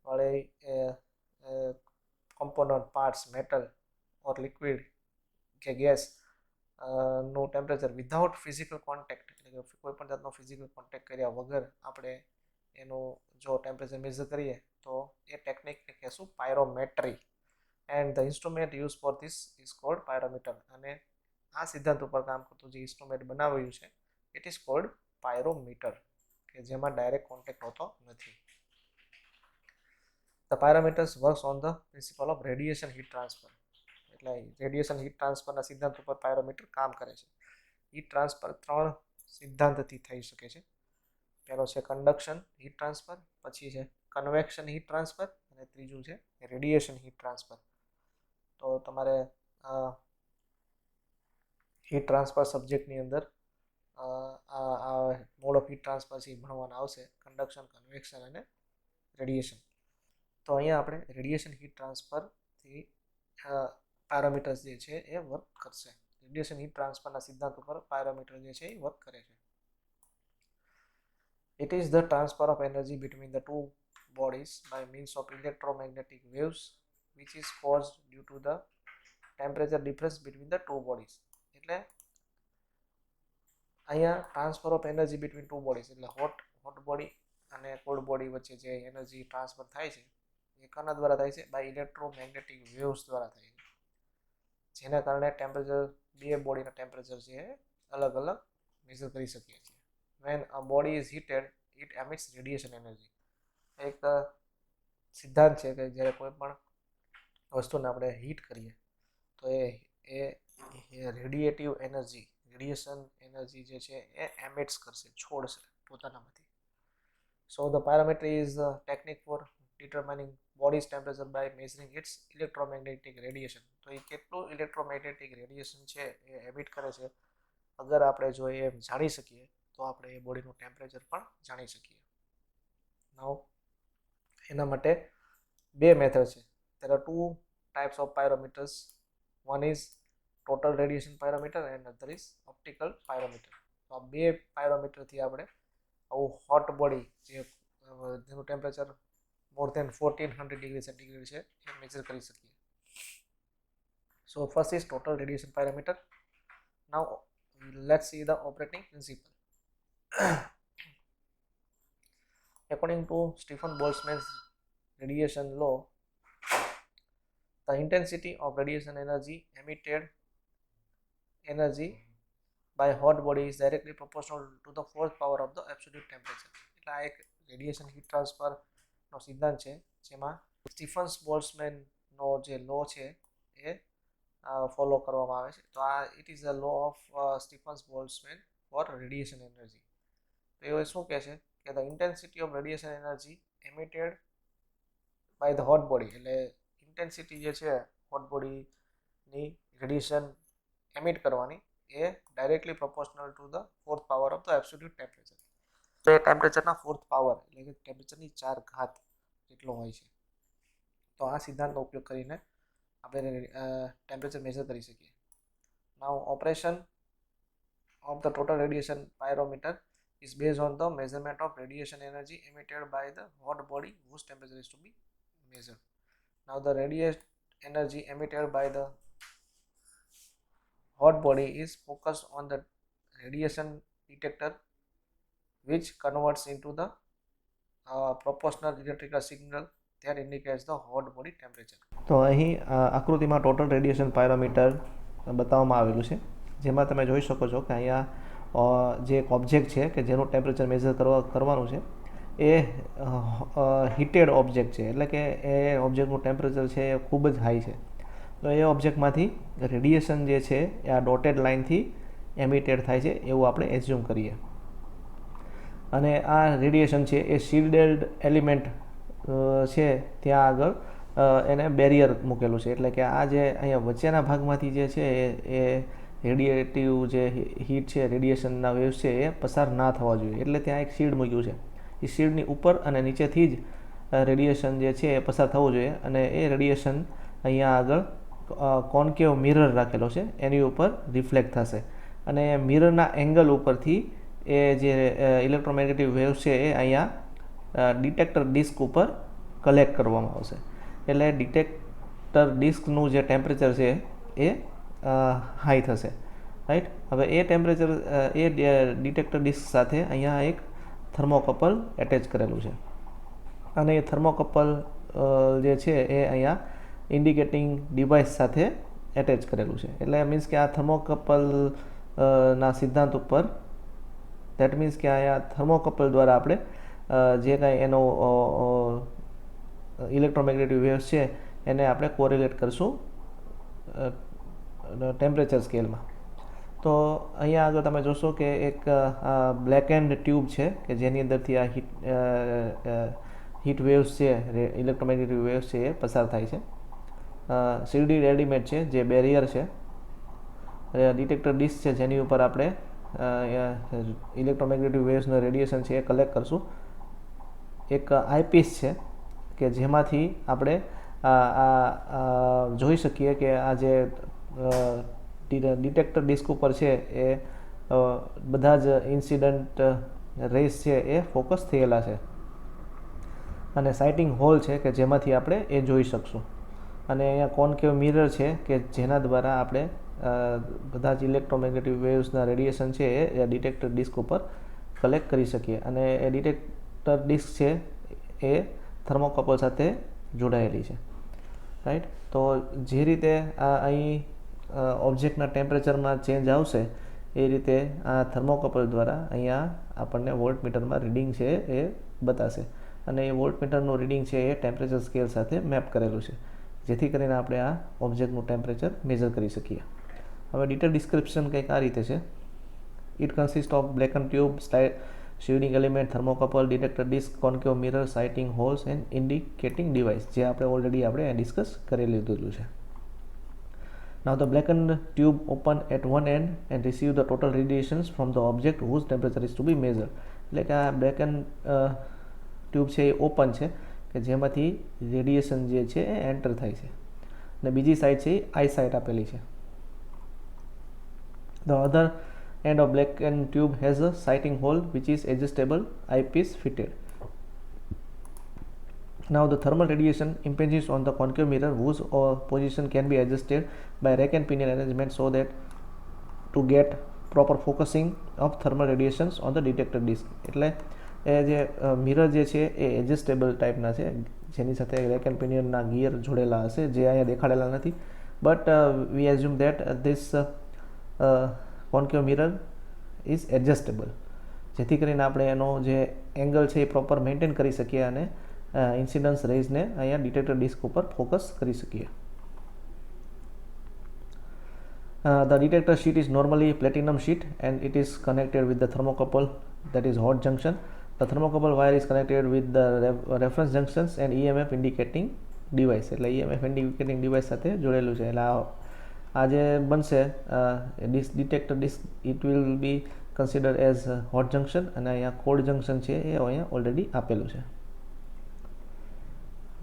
વાળી કમ્પોનન્ટ પાર્ટ્સ, મેટલ ઓર લિક્વિડ કે ગેસ નું ટેમ્પરેચર વિધાઉટ ફિઝિકલ કોન્ટેક્ટ, એટલે કે કોઈ પણ જાતનો ફિઝિકલ કોન્ટેક્ટ કર્યા વગર આપણે એનું જો ટેમ્પરેચર મેઝર કરીએ તો એ ટેકનિકને કહેશું pyrometry. And the instrument use for this is called pyrometer. અને આ સિદ્ધાંત ઉપર કામ કરતું જે ઇન્સ્ટ્રુમેન્ટ બનાવ્યું છે ઇટ ઇઝ કોલ્ડ પાયરોમીટર, કે જેમાં ડાયરેક્ટ કોન્ટેક્ટ હોતો નથી. The pyrometers works on the principle of radiation heat transfer. એટલે રેડિયેશન હીટ ટ્રાન્સફરના સિદ્ધાંત ઉપર પાયરોમીટર કામ કરે છે. હીટ ટ્રાન્સફર 3 સિદ્ધાંતથી થઈ શકે છે. પહેલો છે કન્ડક્શન હીટ ટ્રાન્સફર, પછી છે કન્વેક્શન હીટ ટ્રાન્સફર, અને ત્રીજું છે રેડિયેશન હીટ ટ્રાન્સફર. તો તમારે હીટ ટ્રાન્સફર સબ્જેક્ટની અંદર આ મોડ ઓફ હીટ ટ્રાન્સફર છે ભણવાના આવશે, કન્ડક્શન, કન્વેક્શન અને રેડિયેશન. તો અહીંયા આપણે રેડિયેશન હીટ ટ્રાન્સફરથી પાયરોમીટર્સ જે છે એ વર્ક કરશે. રેડિયેશન હીટ ટ્રાન્સફરના સિદ્ધાંત ઉપર પાયરોમીટર જે છે એ વર્ક કરે છે. It is the transfer of energy between the two bodies by means of electromagnetic waves which is caused due to the temperature difference between the two bodies. એટલે અહીંયા transfer of energy between two bodies એટલે hot body અને cold body વચ્ચે જે energy transfer થાય છે એ કોના દ્વારા થાય છે? બાય ઇલેક્ટ્રોમેગ્નેટિક વેવ્સ દ્વારા થાય છે, જેના કારણે ટેમ્પરેચર, બે બોડીના ટેમ્પરેચર છે એ અલગ અલગ મેઝર કરી શકીએ છીએ. When a body is heated, it emits radiation energy. એક સિદ્ધાંત છે કે જ્યારે કોઈ પણ વસ્તુને આપણે હીટ કરીએ તો એ રેડિયેટિવ એનર્જી, રેડિયેશન એનર્જી જે છે એ એમિટ્સ કરશે, છોડશે પોતાનામાંથી. So the pyrometry is the technique for determining bodies temperature by measuring its electromagnetic radiation. તો એ કેટલું ઇલેક્ટ્રોમેગ્નેટિક રેડિયેશન છે એ એમિટ કરે છે, અગર આપણે જો એ જાણી શકીએ તો આપણે એ બોડીનું ટેમ્પરેચર પણ જાણી શકીએ. નાઉ એના માટે બે મેથડ છે. there are two types of pyrometers. One is total radiation pyrometer and other is optical pyrometer. તો આ બે પાયરોમીટરથી આપણે આવું હોટ બોડી જેનું temperature more than 1400 degree centigrade છે એ મેજર કરી શકીએ. So first is total radiation pyrometer. Now let's see the operating principle. According to Stephen Boltzmann's radiation law, the intensity of radiation energy emitted by hot body is directly proportional to the fourth power of the absolute temperature. એટલે આ એક radiation heat ટ્રાન્સફરનો સિદ્ધાંત છે જેમાં Stephens બોલ્ટ્ઝમેનનો જે લો છે એ follow કરવામાં આવે છે. તો આ it is a law of Stefan's Boltzmann for radiation energy. તો એ શું કહે છે કે the intensity of radiation energy emitted by the hot body, એટલે ઇન્ટેન્સિટી જે છે હોટ બોડીની રેડિયેશન એમિટ કરવાની એ directly proportional to the fourth power of the absolute temperature. તો એ ટેમ્પરેચરના ફોર્થ પાવર એટલે કે ટેમ્પરેચરની 4 ઘાત જેટલો હોય છે. તો આ સિદ્ધાંતનો ઉપયોગ કરીને આપણે ટેમ્પરેચર મેજર કરી શકીએ. Now operation of the total radiation pyrometer is based on the measurement of radiation energy emitted by the hot body whose temperature is to be measured. Now the radiation energy emitted by the hot body is focused on the radiation detector, which converts into the proportional electrical signal that indicates the hot body temperature. તો અહીં આકૃતિમાં total radiation pyrometer બતાવવામાં આવેલું છે, જેમાં તમે જોઈ શકો છો કે અહીંયા જે એક ઓબ્જેક્ટ છે કે જેનું ટેમ્પરેચર મેઝર કરવાનું છે એ હીટેડ ઓબ્જેક્ટ છે, એટલે કે એ ઓબ્જેક્ટનું ટેમ્પરેચર છે એ ખૂબ જ હાઈ છે. તો એ ઓબ્જેક્ટમાંથી રેડિયેશન જે છે એ આ ડોટેડ લાઇનથી એમિટેડ થાય છે એવું આપણે એઝ્યુમ કરીએ. અને આ રેડિયેશન છે એ શિલ્ડેડ એલિમેન્ટ છે ત્યાં આગળ એને બેરિયર મૂકેલું છે, એટલે કે આ જે અહીંયા વચ્ચેના ભાગમાંથી જે છે એ રેડિયેટિવ જે હીટ છે, રેડિયેશનના વેવ્સ છે એ પસાર ના થવા જોઈએ, એટલે ત્યાં એક શિલ્ડ મૂક્યું છે. એ શિલ્ડની ઉપર અને નીચેથી જ રેડિયેશન જે છે એ પસાર થવું જોઈએ, અને એ રેડિયેશન અહીંયા આગળ કોન્કેવ મિરર રાખેલો છે એની ઉપર રિફ્લેક્ટ થશે, અને મિરરના એંગલ ઉપરથી એ જે ઇલેક્ટ્રોમેગ્નેટિક વેવ છે એ અહીંયા ડિટેક્ટર ડિસ્ક ઉપર કલેક્ટ કરવામાં આવશે. એટલે ડિટેક્ટર ડિસ્કનું જે ટેમ્પરેચર છે એ હાઈ થશે, રાઈટ. હવે એ ટેમ્પરેચર એ ડિટેક્ટર ડિસ્ક સાથે અહીંયા એક થર્મોકપલ એટેચ કરેલું છે, અને એ થર્મોકપલ જે છે એ અહીંયા ઇન્ડિકેટિંગ ડિવાઇસ સાથે એટેચ કરેલું છે. એટલે મીન્સ કે આ થર્મોકપલ ના સિદ્ધાંત ઉપર, દેટ મીન્સ કે અહીંયા થર્મોકપલ દ્વારા આપણે જે કાંઈ એનો ઇલેક્ટ્રોમેગ્નેટિક વેવ્સ છે એને આપણે કોરિલેટ કરશું ટેમ્પરેચર સ્કેલમાં. તો અહીંયા આગળ તમે જોશો કે એક બ્લેક એન્ડ ટ્યુબ છે કે જેની અંદરથી આ હીટ વેવ્સ છે, ઇલેક્ટ્રોમેગ્નેટિક વેવ્સ છે એ પસાર થાય છે. સીડી રેડીમેડ છે જે બેરિયર છે, ડિટેક્ટર ડિસ્ક છે જેની ઉપર આપણે ઇલેક્ટ્રોમેગ્નેટિક વેવ્સનું રેડિયેશન છે એ કલેક્ટ કરશું. એક આઈપીસ છે કે જેમાંથી આપણે જોઈ શકીએ કે આ જે ડિટેક્ટર ડિસ્ક ઉપર છે એ બધા જ ઇન્સિડન્ટ રેસ છે એ ફોકસ થયેલા છે, અને સાઇટિંગ હોલ છે કે જેમાંથી આપણે એ જોઈ શકશું. અને અહીંયા કોન્કેવ મિરર છે કે જેના દ્વારા આપણે બધા જ ઇલેક્ટ્રોમેગ્નેટિક વેવ્સના રેડિયેશન છે એ ડિટેક્ટર ડિસ્ક ઉપર કલેક્ટ કરી શકીએ, અને એ ડિટેક્ટર ડિસ્ક છે એ થર્મોકપલ સાથે જોડાયેલી છે, રાઈટ. તો જે રીતે અહીં ઓબ્જેક્ટના ટેમ્પરેચરમાં ચેન્જ આવશે એ રીતે આ થર્મોકપલ દ્વારા અહીંયા આપણને વોલ્ટમીટરમાં રીડિંગ છે એ બતાશે, અને એ વોલ્ટમીટરનું રીડિંગ છે એ ટેમ્પરેચર સ્કેલ સાથે મેપ કરેલું છે, જેથી કરીને આપણે આ ઓબ્જેક્ટનું ટેમ્પરેચર મેઝર કરી શકીએ. હવે ડિટેલ ડિસ્ક્રિપ્શન કંઈક આ રીતે છે. It consist of blacken tube, shielding element, thermocouple, detector disc, concave mirror, sighting holes and indicating device, જે આપણે ઓલરેડી આપણે ડિસ્કસ કરી લીધેલું છે. Now the blackened tube open at one end and receive the total radiations from the object whose temperature is to be measured. એટલે કે આ blackened tube છે એ ઓપન છે કે જેમાંથી રેડિયેશન જે છે એ એન્ટર થાય છે, અને બીજી સાઈડ છે એ આઈ સાઈડ આપેલી છે. The other end of blackened tube has a sighting hole which is adjustable eyepiece fitted. Now the thermal radiation impinges on the concave mirror whose position can be adjusted by rack and pinion arrangement so that to get proper focusing of thermal radiations on the detector disc. એટલે એ જે mirror જે છે એ adjustable ટાઈપના છે, જેની સાથે rack and પિનિયનના gear જોડેલા હશે, જે અહીંયા દેખાડેલા નથી, but we assume that this concave mirror is adjustable, જેથી કરીને આપણે એનો જે એંગલ છે એ પ્રોપર મેન્ટેન કરી શકીએ અને ઇન્સિડન્સ રેઝને અહીંયા ડિટેક્ટર ડિસ્ક ઉપર ફોકસ કરી શકીએ. The detector sheet is normally platinum sheet and it is connected with the thermocouple, that is hot junction. The thermocouple wire is connected with the reference junctions and EMF indicating device, એટલે EMF indicating device સાથે જોડેલું છે. એટલે આ જે બનશે detector disk, it will be consider as hot junction, અને અહીંયા cold junction છે એ અહીંયા ઓલરેડી આપેલું છે.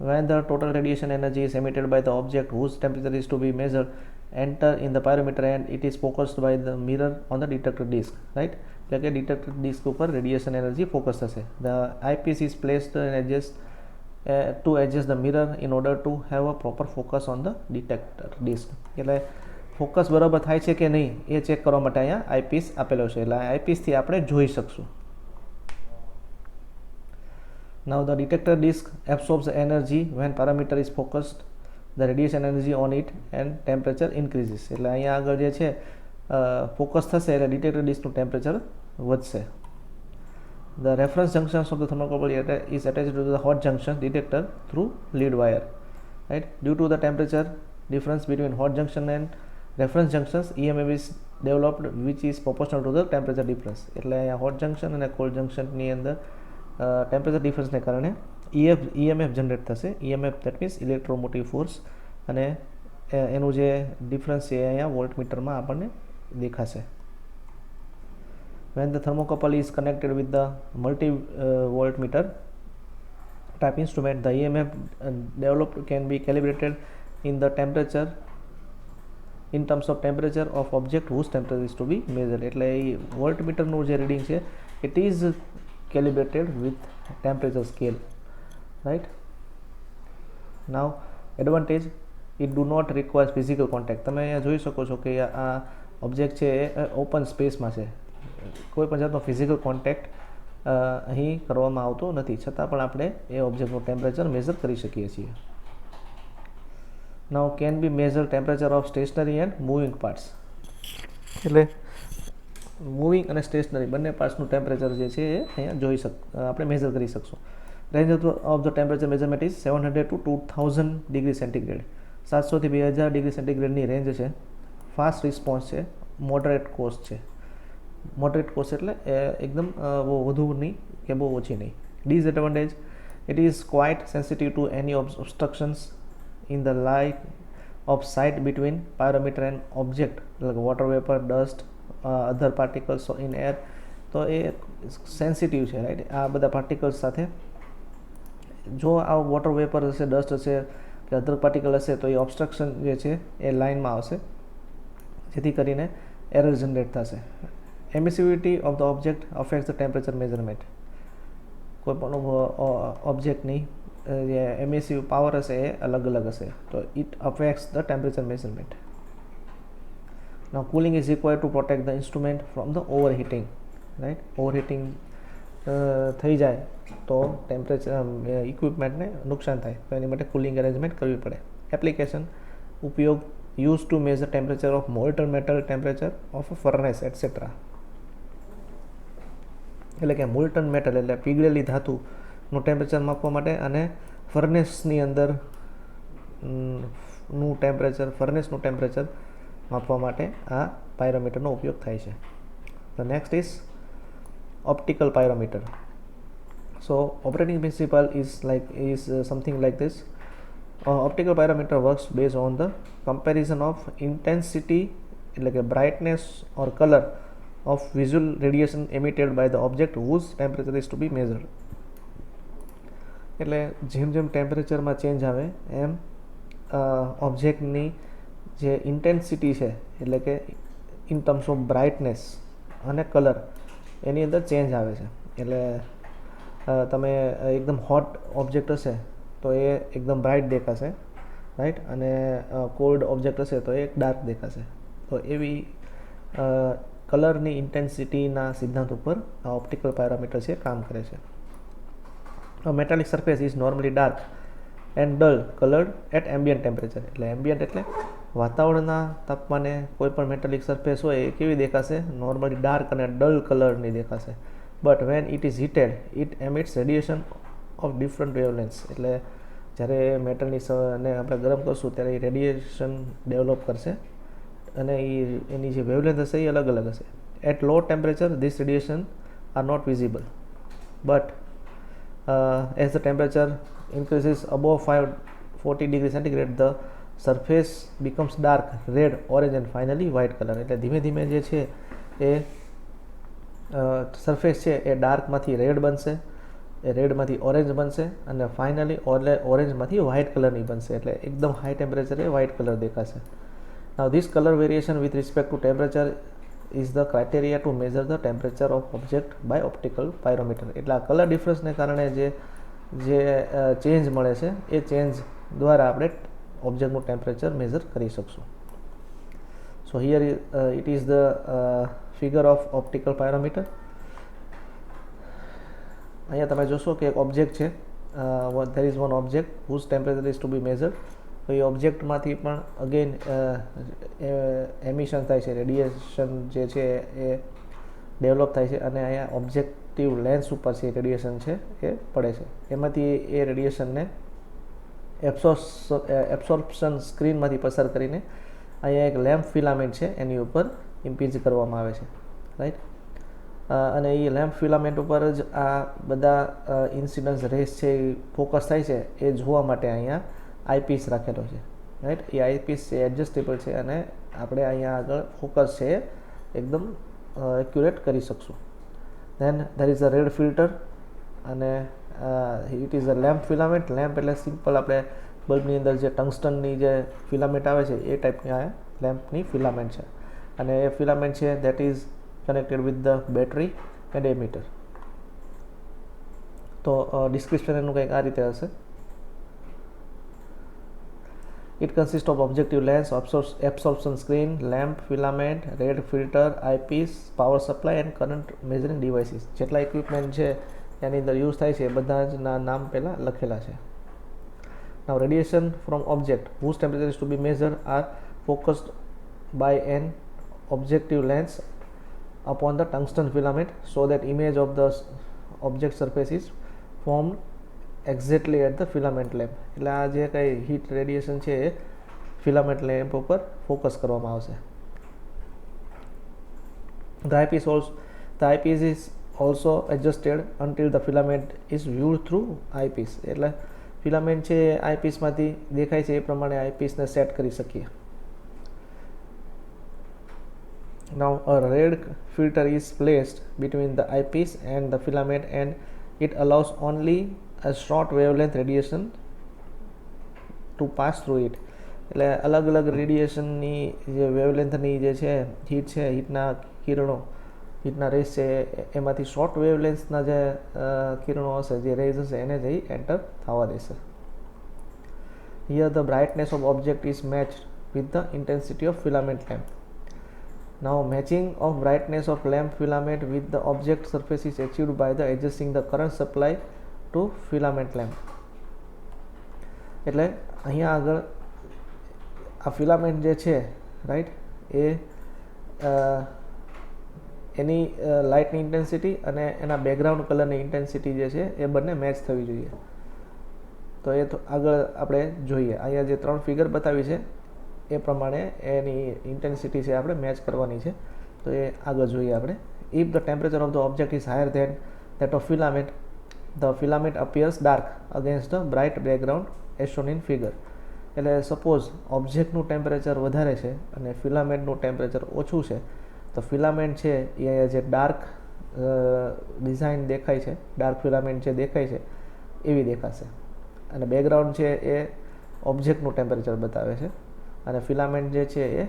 When the total radiation energy is emitted by the object whose temperature is to be measured enter in the pyrometer and it is focused by the mirror on the detector disc, right? એટલે કે detector disk ઉપર radiation energy focus થશે. The eyepiece is placed and adjust to adjust the mirror in order to have a proper focus on the detector disc. એટલે focus બરાબર થાય છે કે નહીં એ ચેક કરવા માટે અહીંયા આઈપીસ આપેલો છે, એટલે આઈપીસથી આપણે જોઈ શકશું. Now the detector disc absorbs the energy when parameter is focused, the radiation energy on it and temperature increases. એટલે અહીંયા આગળ જે છે ફોકસ થશે એટલે ડિટેક્ટર ડિસ્કનું ટેમ્પરેચર વધશે. The reference junctions of the thermocouple is attached to the hot junction detector through lead wire, right? Due to the temperature difference between hot junction and reference junctions, EMF is developed which is proportional to the temperature difference. એટલે અહીંયા hot junction અને cold junction ની અંદર temperature ડિફરન્સને કારણે EMF generate થશે. EMF that means electromotive force, અને એનું જે ડિફરન્સ છે અહીંયા વોલ્ટમીટરમાં આપણને દેખાશે. When the thermocouple is connected with the multi-voltmeter type instrument, the EMF developed can be calibrated in the temperature in terms of temperature of object whose temperature is to be measured. એટલે એ વોલ્ટમીટરનું જે reading છે it is calibrated with temperature scale, right? Now advantage, it do not require physical contact. તમે અહીંયા જોઈ શકો છો કે આ ઓબ્જેક્ટ છે એ ઓપન સ્પેસમાં છે, કોઈ પણ જાતનો ફિઝિકલ કોન્ટેક્ટ અહીં કરવામાં આવતો નથી, છતાં પણ આપણે એ ઓબ્જેક્ટનું ટેમ્પરેચર મેઝર કરી શકીએ છીએ. Now can be measure temperature of stationary and moving parts. એટલે મૂવિંગ અને સ્ટેશનરી બંને પાર્ટ્સનું ટેમ્પરેચર જે છે એ અહીંયા આપણે મેઝર કરી શકશું. Range of the temperature measurement is 700 to 2000 degree centigrade. 700 થી 2000 ડિગ્રી સેન્ટીગ્રેડની રેન્જ છે. ફાસ્ટ રિસ્પોન્સ છે, મોડરેટ કોસ્ટ છે. મોડરેટ કોસ્ટ એટલે એકદમ બહુ વધુ નહીં કે બહુ ઓછી નહીં. Disadvantage, it is quite sensitive to any obstructions in the line of sight between pyrometer and object, એટલે water vapour, dust, other particles in air. તો એ સેન્સિટિવ છે, રાઈટ? આ બધા પાર્ટિકલ્સ સાથે જો આ વોટર વેપર હશે, ડસ્ટ હશે કે અધર પાર્ટિકલ હશે તો એ ઓબ્સ્ટ્રક્શન જે છે એ લાઇનમાં આવશે, જેથી કરીને એરર જનરેટ થશે. Emissivity of the object affects the temperature measurement. કોઈ પણ ઓબ્જેક્ટની જે એમિસિવ પાવર હશે એ અલગ અલગ હશે, તો it affects the temperature measurement. Now cooling is required to protect the instrument from the overheating, right? Overheating થઈ જાય તો ટેમ્પરેચર ઇક્વિપમેન્ટને નુકસાન થાય, તો એની માટે કુલિંગ અરેન્જમેન્ટ કરવી પડે. એપ્લિકેશન, ઉપયોગ, used to measure temperature of molten metal, temperature of a furnace, etc. એટલે કે મોલ્ટન મેટલ એટલે પીગળેલી ધાતુનું ટેમ્પરેચર માપવા માટે અને ફર્નેસની અંદર નું ટેમ્પરેચર માપવા માટે આ પાયરોમીટરનો ઉપયોગ થાય છે. The next is optical pyrometer. So operating principle is something like this. Optical pyrometer works based on the comparison of intensity, like a brightness or color of visual radiation emitted by the object whose temperature is to be measured. એટલે જેમ જેમ ટેમ્પરેચરમાં change આવે એમ ઓબ્જેક્ટની જે intensity છે, એટલે કે in terms of brightness અને કલર, એની અંદર ચેન્જ આવે છે. એટલે તમે એકદમ હોટ ઓબ્જેક્ટ હશે તો એ એકદમ બ્રાઇટ દેખાશે, રાઈટ? અને કોલ્ડ ઓબ્જેક્ટ હશે તો એ ડાર્ક દેખાશે. તો એવી કલરની ઇન્ટેન્સિટીના સિદ્ધાંત ઉપર આ ઓપ્ટિકલ પાયરોમીટર છે કામ કરે છે. Metallic surface is normally dark and dull coloured at ambient temperature. એટલે એમ્બિયન્ટ એટલે વાતાવરણના તાપમાને કોઈ પણ મેટાલિક સરફેસ હોય એ કેવી દેખાશે? નોર્મલી ડાર્ક અને ડલ કલરની દેખાશે. But when it is heated it emits radiation of different wavelengths. એટલે જ્યારે મેટલની ને આપણે ગરમ કરશું ત્યારે એ રેડિયેશન ડેવલપ કરશે અને એની જે વેવલેન્થ હશે એ અલગ અલગ હશે. At low temperature this radiation are not visible, but as the temperature increases above 540 degree centigrade the surface becomes dark red, orange and finally white color. એટલે ધીમે ધીમે જે છે એ સરફેસ છે એ ડાર્કમાંથી રેડ બનશે, એ રેડમાંથી ઓરેન્જ બનશે અને ફાઇનલી ઓરેન્જમાંથી વ્હાઇટ કલરની બનશે. એટલે એકદમ હાઈ ટેમ્પરેચરે વ્હાઇટ કલર દેખાશે. Now this color variation with respect to temperature is the criteria to measure the temperature of object by optical pyrometer. એટલે આ કલર ડિફરન્સને કારણે જે ચેન્જ મળે છે એ ચેન્જ દ્વારા આપણે ઓબ્જેક્ટનું ટેમ્પરેચર મેઝર કરી શકશું. સો here it is the figure of optical pyrometer. અહીંયા તમે જોશો કે એક ઓબ્જેક્ટ છે, there is one object whose temperature is to be measured. તો એ ઓબ્જેક્ટમાંથી પણ અગેન એમિશન થાય છે, રેડિયેશન જે છે એ ડેવલપ થાય છે અને અહીંયા ઓબ્જેક્ટિવ લેન્સ ઉપર છે રેડિયેશન છે એ પડે છે. એમાંથી એ રેડિયેશનને એબ્સોર્પ્શન સ્ક્રીનમાંથી પસાર કરીને અહીંયા એક લેમ્પ ફિલામેન્ટ છે એની ઉપર ઇમ્પીજ કરવામાં આવે છે, રાઈટ. અને એ લેમ્પ ફિલામેન્ટ ઉપર જ આ બધા ઇન્સિડન્સ રેસ છે એ ફોકસ થાય છે એ જોવા માટે અહીંયા આઈપીસ રાખેલો છે, રાઈટ. એ આઈપીસ છે એડજસ્ટેબલ છે અને આપણે અહીંયા આગળ ફોકસ છે એકદમ એક્યુરેટ કરી શકશું. Then there is a red filter અને it is a lamp filament. Lamp એટલે સિમ્પલ આપણે બલ્બની અંદર જે ટંગસ્ટનની જે ફિલામેન્ટ આવે છે એ ટાઈપની આ લેમ્પની ફિલામેન્ટ છે અને એ ફિલામેન્ટ છે that is connected with the battery and ammeter. તો ડિસ્ક્રિપ્શન એનું કંઈક આ રીતે હશે. It consists of objective lens, absorption screen, lamp, filament, red filter, eyepiece, power supply and current measuring devices. જેટલા ઇક્વિપમેન્ટ છે એની અંદર યુઝ થાય છે એ બધા જ નામ પહેલાં લખેલા છે. Now radiation from object whose temperature is to be measured are focused by an objective lens upon the tungsten filament so that image of the object surface is formed exactly at the filament lamp. એટલે આ જે કંઈ heat radiation છે એ filament lamp ઉપર focus કરવામાં આવશે. The eyepiece is also adjusted until the filament is viewed through eyepiece. એટલે ફિલામેન્ટ છે એ આઈપીસમાંથી દેખાય છે એ પ્રમાણે આઈપીસને સેટ કરી શકીએ. Now a red filter is placed between the eyepiece and the filament and it allows only a short wavelength radiation to pass through it. એટલે અલગ અલગ રેડિયેશનની જે વેવલેન્થની જે છે હીટ છે, હીટના કિરણો, હીટના રેસ છે એમાંથી શોર્ટ વેવલેન્થના જે કિરણો હશે, જે રેઝ હશે એને જઈ એન્ટર થવા દેશે. Here the brightness of object is matched with the intensity of filament lamp. Now matching of brightness of lamp filament with the object surface is achieved by the adjusting the current supply to filament lamp. એટલે અહીંયા આગળ આ filament જે છે, right, એ એની લાઇટની intensity અને એના background કલરની intensity જે છે એ બંને મેચ થવી જોઈએ. તો એ આગળ આપણે જોઈએ. અહીંયા જે 3 ફિગર બતાવી છે એ પ્રમાણે એની ઇન્ટેન્સિટી છે આપણે મેચ કરવાની છે. તો એ આગળ જોઈએ આપણે. If the temperature of the object is higher than that of filament, the filament appears dark against the bright background as shown in figure. એટલે સપોઝ ઓબ્જેક્ટનું ટેમ્પરેચર વધારે છે અને ફિલામેન્ટનું ટેમ્પરેચર ઓછું છે તો ફિલામેન્ટ છે એ અહીંયા જે ડાર્ક ડિઝાઇન દેખાય છે, ડાર્ક ફિલામેન્ટ જે દેખાય છે એવી દેખાશે અને બેકગ્રાઉન્ડ છે એ ઓબ્જેક્ટનું ટેમ્પરેચર બતાવે છે અને ફિલામેન્ટ જે છે એ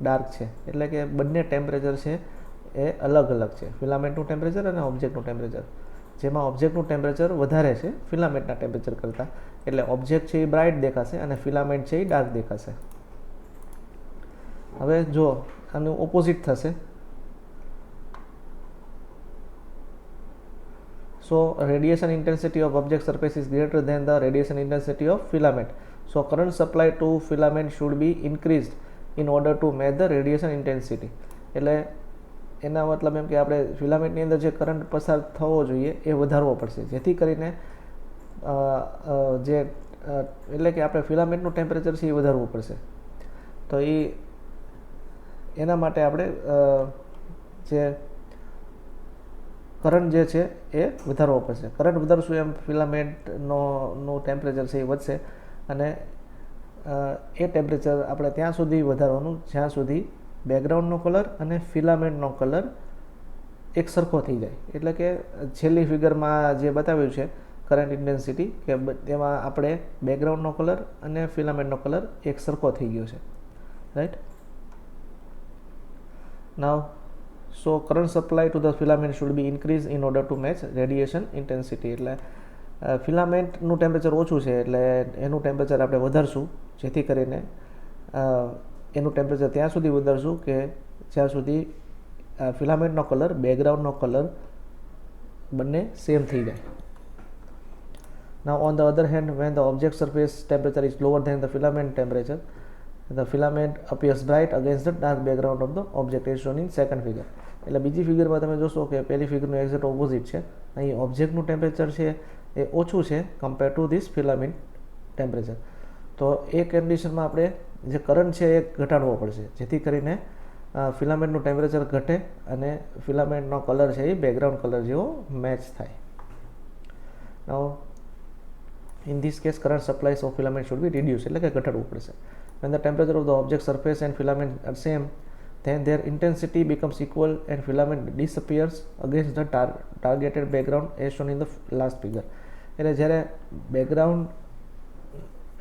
ડાર્ક છે. એટલે કે બંને ટેમ્પરેચર છે એ અલગ અલગ છે, ફિલામેન્ટનું ટેમ્પરેચર અને ઓબ્જેક્ટનું ટેમ્પરેચર. જેમાં ઓબ્જેક્ટનું ટેમ્પરેચર વધારે છે ફિલામેન્ટના ટેમ્પરેચર કરતાં, એટલે ઓબ્જેક્ટ છે એ બ્રાઇટ દેખાશે અને ફિલામેન્ટ છે એ ડાર્ક દેખાશે. હવે જો આનું ઓપોઝિટ થશે, so radiation intensity of object surface is greater than the radiation intensity of filament, so current supply to filament should be increased in order to match the radiation intensity. એટલે એના મતલબ એમ કે આપણે ફિલામેન્ટની અંદર જે કરંટ પસાર થવો જોઈએ એ વધારવો પડશે, જેથી કરીને જે એટલે કે આપણે ફિલામેન્ટનું ટેમ્પરેચર છે એ વધારવું પડશે. તો એના માટે આપણે જે કરંટ જે છે એ વધારવો પડશે. કરંટ વધારશું એમ ફિલામેન્ટનું ટેમ્પરેચર છે એ વધશે અને એ ટેમ્પરેચર આપણે ત્યાં સુધી વધારવાનું જ્યાં સુધી બેકગ્રાઉન્ડનો કલર અને ફિલામેન્ટનો કલર એક સરખો થઈ જાય. એટલે કે છેલ્લી ફિગરમાં જે બતાવ્યું છે કરંટ ઇન્ટેન્સિટી કે તેમાં આપણે બેકગ્રાઉન્ડનો કલર અને ફિલામેન્ટનો કલર એક સરખો થઈ ગયો છે, right. Now, so current supply to the filament should be increased in order to match radiation intensity. એટલે ફિલામેન્ટનું ટેમ્પરેચર ઓછું છે એટલે એનું ટેમ્પરેચર આપણે વધારશું, જેથી કરીને એનું ટેમ્પરેચર ત્યાં સુધી વધારશું કે જ્યાં સુધી ફિલામેન્ટનો કલર બેકગ્રાઉન્ડનો કલર બંને સેમ થઈ જાય. Now on the other hand, when the object surface temperature is lower than the filament temperature, the filament appears bright against the dark background of the object as shown in second figure. એટલે બીજી ફિગરમાં તમે જોશો કે પહેલી ફિગરનું exact opposite છે. અહીં ઓબ્જેક્ટનું temperature છે એ ઓછું છે compare two this filament temperature. તો એ કન્ડિશનમાં આપણે જે કરંટ છે એ ઘટાડવો પડશે, જેથી કરીને ફિલામેન્ટનું ટેમ્પરેચર ઘટે અને ફિલામેન્ટનો કલર છે એ બેકગ્રાઉન્ડ કલર જેવો મેચ થાય. Now in this case, current supplies of filament should be reduced, એટલે કે ઘટાડવું પડશે. When the temperature of the object surface and filament are same, then their intensity becomes equal and filament disappears against the targeted background as shown in the last figure. એટલે જ્યારે background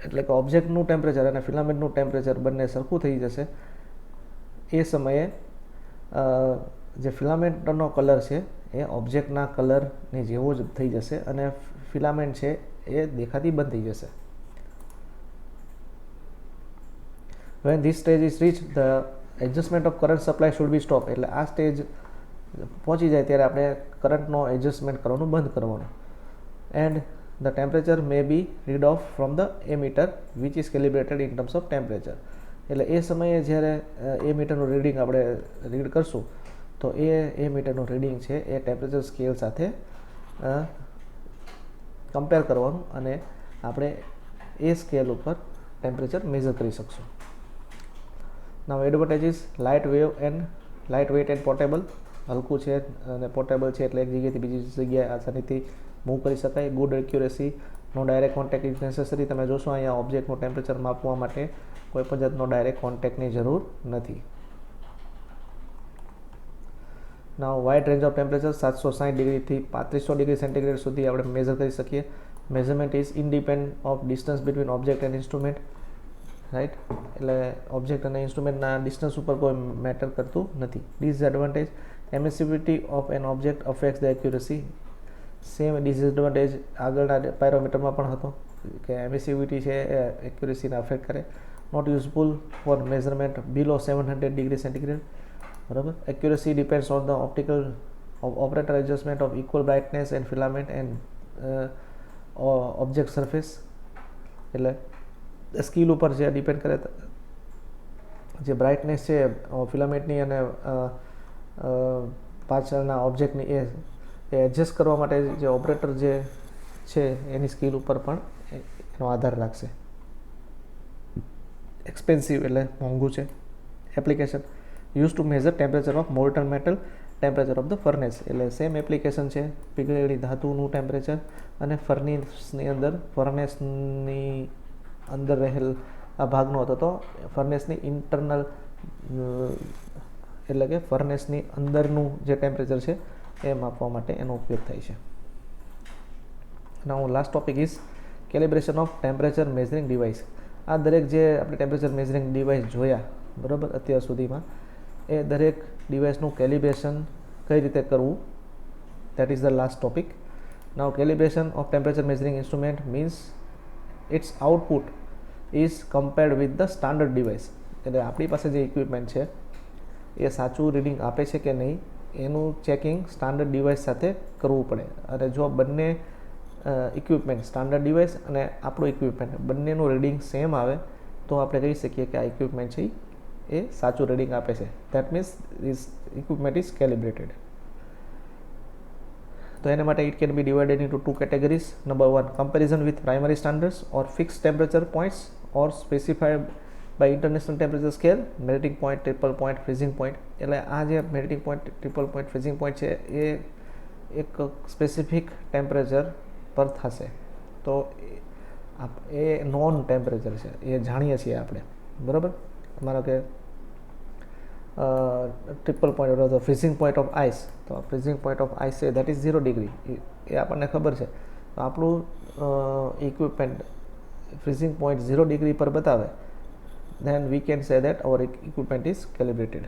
એટલે કે ઓબ્જેક્ટનું temperature અને ફિલામેન્ટનું temperature બંને સરખું થઈ જશે, એ સમયે જે ફિલામેન્ટનો કલર છે એ ઓબ્જેક્ટના કલરની જેવો જ થઈ જશે અને ફિલામેન્ટ છે એ દેખાતી બંધ થઈ જશે. When this stage is reached, the adjustment of current supply should be stopped. એટલે આ સ્ટેજ પહોંચી જાય ત્યારે આપણે કરંટનો એડજસ્ટમેન્ટ કરવાનું બંધ કરવાનું. And the temperature may be read off from the ammeter which is calibrated in terms of temperature. એટલે એ સમયે જ્યારે એ મીટરનું રીડિંગ આપણે રીડ કરશું તો એ મીટરનું રીડિંગ છે એ ટેમ્પરેચર સ્કેલ સાથે કમ્પેર કરવાનું અને આપણે એ સ્કેલ ઉપર ટેમ્પરેચર મેઝર કરી શકશું. Now advantages: light weight and portable. હલકું છે અને પોર્ટેબલ છે એટલે એક જગ્યાએથી બીજી જગ્યાએ આસાનીથી મૂવ કરી શકાય. Good accuracy, no direct contact is necessary. તમે જોશો અહીંયા ઓબ્જેક્ટનું ટેમ્પરેચર માપવા માટે કોઈ પણ જાતનો ડાયરેક્ટ કોન્ટેક્ટની જરૂર નથી. Now wide range of temperature, 760 ડિગ્રીથી 3500 ડિગ્રી સેન્ટીગ્રેડ સુધી આપણે મેઝર કરી શકીએ. Measurement is independent of distance between object and instrument. Right, એટલે ઓબ્જેક્ટ અને ઇન્સ્ટ્રુમેન્ટના ડિસ્ટન્સ ઉપર કોઈ મેટર કરતું નથી. Disadvantage: emissivity of an object affects the accuracy. Same disadvantage આગળના પાયરોમીટરમાં પણ હતો કે એમિસિવિટી છે એ એક્યુરેસીને અફેક્ટ કરે. Not useful for measurement below 700 degree centigrade. બરાબર. Accuracy depends on the operator adjustment of equal brightness and filament and object surface. એટલે સ્કીલ ઉપર જે ડિપેન્ડ કરે, જે બ્રાઇટનેસ છે ફિલામેન્ટની અને પાછળના ઓબ્જેક્ટની એ એડજસ્ટ કરવા માટે જે ઓપરેટર જે છે એની સ્કીલ ઉપર પણ એનો આધાર રાખશે. એક્સપેન્સિવ એટલે મોંઘું છે. Application: use to measure temperature of Moulton metal, temperature of the furnace. એટલે સેમ એપ્લિકેશન છે, પીગળેલી ધાતુનું ટેમ્પરેચર અને ફર્નેસની ફર્નેસની અંદર રહેલ આ ભાગનો હતો તો ફર્નેસની ઇન્ટરનલ એટલે કે ફર્નેસની અંદરનું જે ટેમ્પરેચર છે એ માપવા માટે એનો ઉપયોગ થાય છે. Now last topic is calibration of temperature measuring device. આ દરેક જે આપણે ટેમ્પરેચર મેઝરિંગ ડિવાઇસ જોયા બરાબર અત્યાર સુધીમાં, એ દરેક ડિવાઇસનું કેલિબ્રેશન કઈ રીતે કરવું, that is the last topic. Now calibration of temperature measuring instrument means its output is compared with the standard device. એટલે આપણી પાસે જે ઇક્વિપમેન્ટ છે એ સાચું રીડિંગ આપે છે કે નહીં એનું ચેકિંગ સ્ટાન્ડર્ડ ડિવાઇસ સાથે કરવું પડે. અને જો બંને ઇક્વિપમેન્ટ, સ્ટાન્ડર્ડ ડિવાઇસ અને આપણું ઇક્વિપમેન્ટ બંનેનું રીડિંગ સેમ આવે તો આપણે કહી શકીએ કે આ ઇક્વિપમેન્ટ છે એ સાચું રીડિંગ આપે છે. That means this equipment is calibrated. તો એના માટે it can be divided into two categories. Number 1, comparison with primary standards or fix temperature points or specified by international temperature scale, melting point, triple point, freezing point. એટલે આ જે melting point, triple point, freezing point છે એ એક specific temperature પર થશે. તો એ non temperature છે, એ જાણીએ છીએ આપણે બરાબર. માનો કે triple point or the freezing point of ice, તો ફ્રીઝિંગ પોઈન્ટ ઓફ આઈસ છે દેટ ઇઝ 0 ડિગ્રી, એ આપણને ખબર છે. તો આપણું ઇક્વિપમેન્ટ ફ્રીઝિંગ પોઈન્ટ 0 ડિગ્રી પર બતાવે, then we can say that our equipment is calibrated.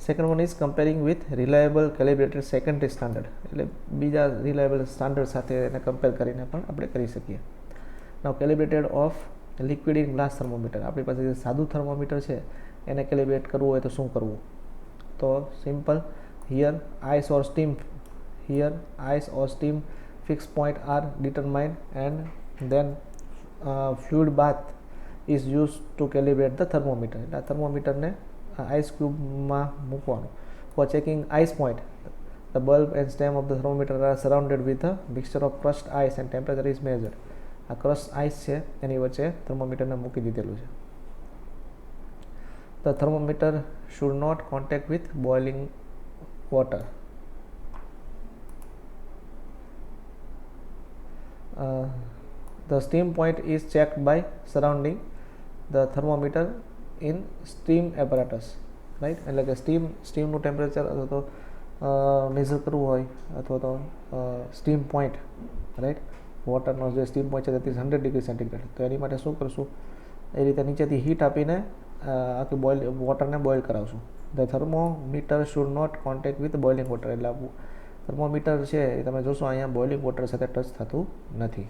Second one is comparing with reliable calibrated secondary standard, એટલે બીજા રિલાયેબલ સ્ટાન્ડર્ડ સાથે એને કમ્પેર કરીને પણ આપણે કરી શકીએ. Now calibrated of liquid in glass thermometer, આપણી પાસે જે સાદું થર્મોમીટર છે એને કેલિબ્રેટ કરવું હોય તો શું કરવું? તો simple, here ice or steam, here ice or steam fix point are determined and then fluid bath is use to calibrate the thermometer. એટલે આ થર્મોમીટરને આઈસ ક્યુબમાં મૂકવાનું. For checking ice point, the bulb and stem of the thermometer are surrounded with a mixture of crushed ice and temperature is measured. આ crushed ice છે એની વચ્ચે થર્મોમીટરને મૂકી દીધેલું છે. The thermometer should not contact with boiling water. The steam point is checked by surrounding the thermometer in steam apparatus, right? એટલે કે સ્ટીમનું temperature અથવા તો મેઝર કરવું હોય અથવા તો સ્ટીમ પોઈન્ટ, રાઈટ, વોટરનો જે સ્ટીમ પોઈન્ટ છે તે 100 ડિગ્રી સેન્ટીગ્રેડ, તો એની માટે શું કરશું? એ રીતે નીચેથી હીટ આપીને આખી વોટરને બોઇલ કરાવશું. The thermometer should not contact with boiling water, એટલે થર્મોમીટર છે એ તમે જોશો અહીંયા બોઇલિંગ વોટર સાથે ટચ થતું નથી.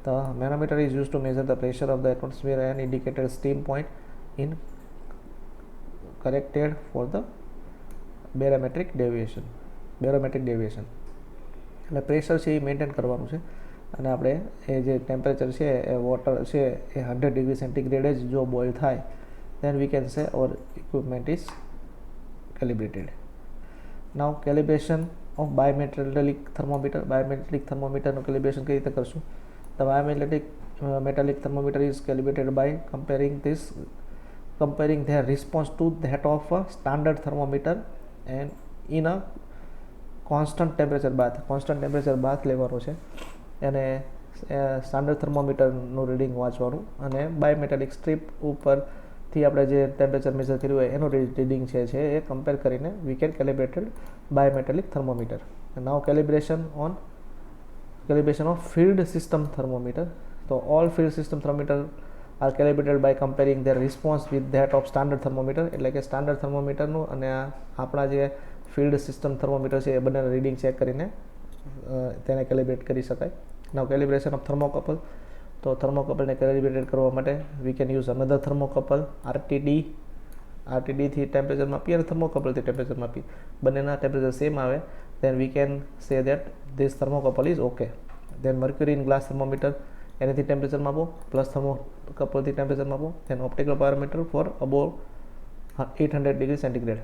The manometer is used to measure the pressure of the atmosphere and indicated steam point in corrected for the barometric deviation. એટલે પ્રેશર છે એ મેન્ટેન કરવાનું છે અને આપણે એ જે ટેમ્પરેચર છે એ વોટર છે એ 100 ડિગ્રી સેન્ટીગ્રેડ જ જો બોઇલ થાય then we can say our equipment is calibrated. Now calibration of bimetallic thermometer. Bimetallic thermometer નું calibration કઈ રીતે કરશું? The metallic thermometer is calibrated by comparing their response to that of a standard thermometer and in a constant temperature bath લેવાનો છે અને standard થર્મોમીટરનું reading વાંચવાનું અને બાયોમેટાલિક strip ઉપરથી આપણે જે ટેમ્પરેચર મેઝર કર્યું હોય એનું રીડિંગ છે એ કમ્પેર કરીને we can calibrated bimetallic thermometer. Now calibration of field system thermometer. So all field system thermometer are calibrated by comparing their response with that of standard thermometer. એટલે કે standard થર્મોમીટરનું અને આપણા જે ફિલ્ડ સિસ્ટમ થર્મોમીટર છે એ બંનેનું reading check કરીને તેને calibrate કરી શકાય. Now calibration of thermocouple. તો થર્મોકપલને કેલિબ્રેટેડ કરવા માટે we can use another thermocouple, આરટીડીથી ટેમ્પરેચર માપીએ અને થર્મોકપલથી ટેમ્પરેચર માપીએ, બંનેના ટેમ્પરેચર સેમ આવે, then we can say that this thermocouple is okay. Then mercury in glass thermometer, એનાથી ટેમ્પરેચર માપો, પ્લસ થર્મોકપલથી ટેમ્પરેચર માપો. then optical parameter for above 800 degree centigrade,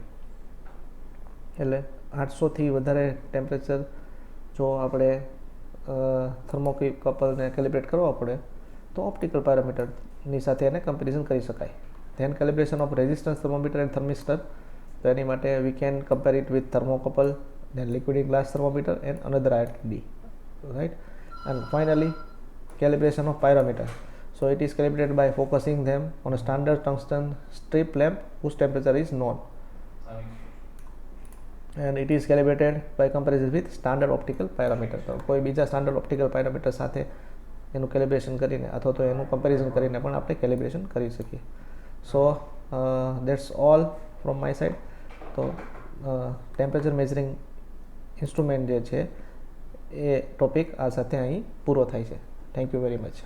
એટલે 800થી વધારે ટેમ્પરેચર જો આપણે થર્મોકપલને કેલિબ્રેટ કરવા પડે તો ઓપ્ટિકલ પેરામીટરની સાથે એને કમ્પેરિઝન કરી શકાય. then calibration of resistance thermometer and thermistor. તો એની માટે we can compare it with thermocouple, then liquid in glass thermometer and another RTD, right? And finally calibration of pyrometer. So it is calibrated by focusing them on a standard tungsten strip lamp whose temperature is known, and it is calibrated by comparison with standard optical pyrometer. તો કોઈ બીજા standard optical pyrometer સાથે એનું calibration કરીને અથવા તો એનું comparison કરીને પણ આપણે કેલિબ્રેશન કરી શકીએ. સો that's all from my side. તો ટેમ્પરેચર મેઝરિંગ ઇન્સ્ટ્રુમેન્ટ જે છે એ ટોપિક આ સાથે અહીં પૂરો થાય છે. Thank you very much.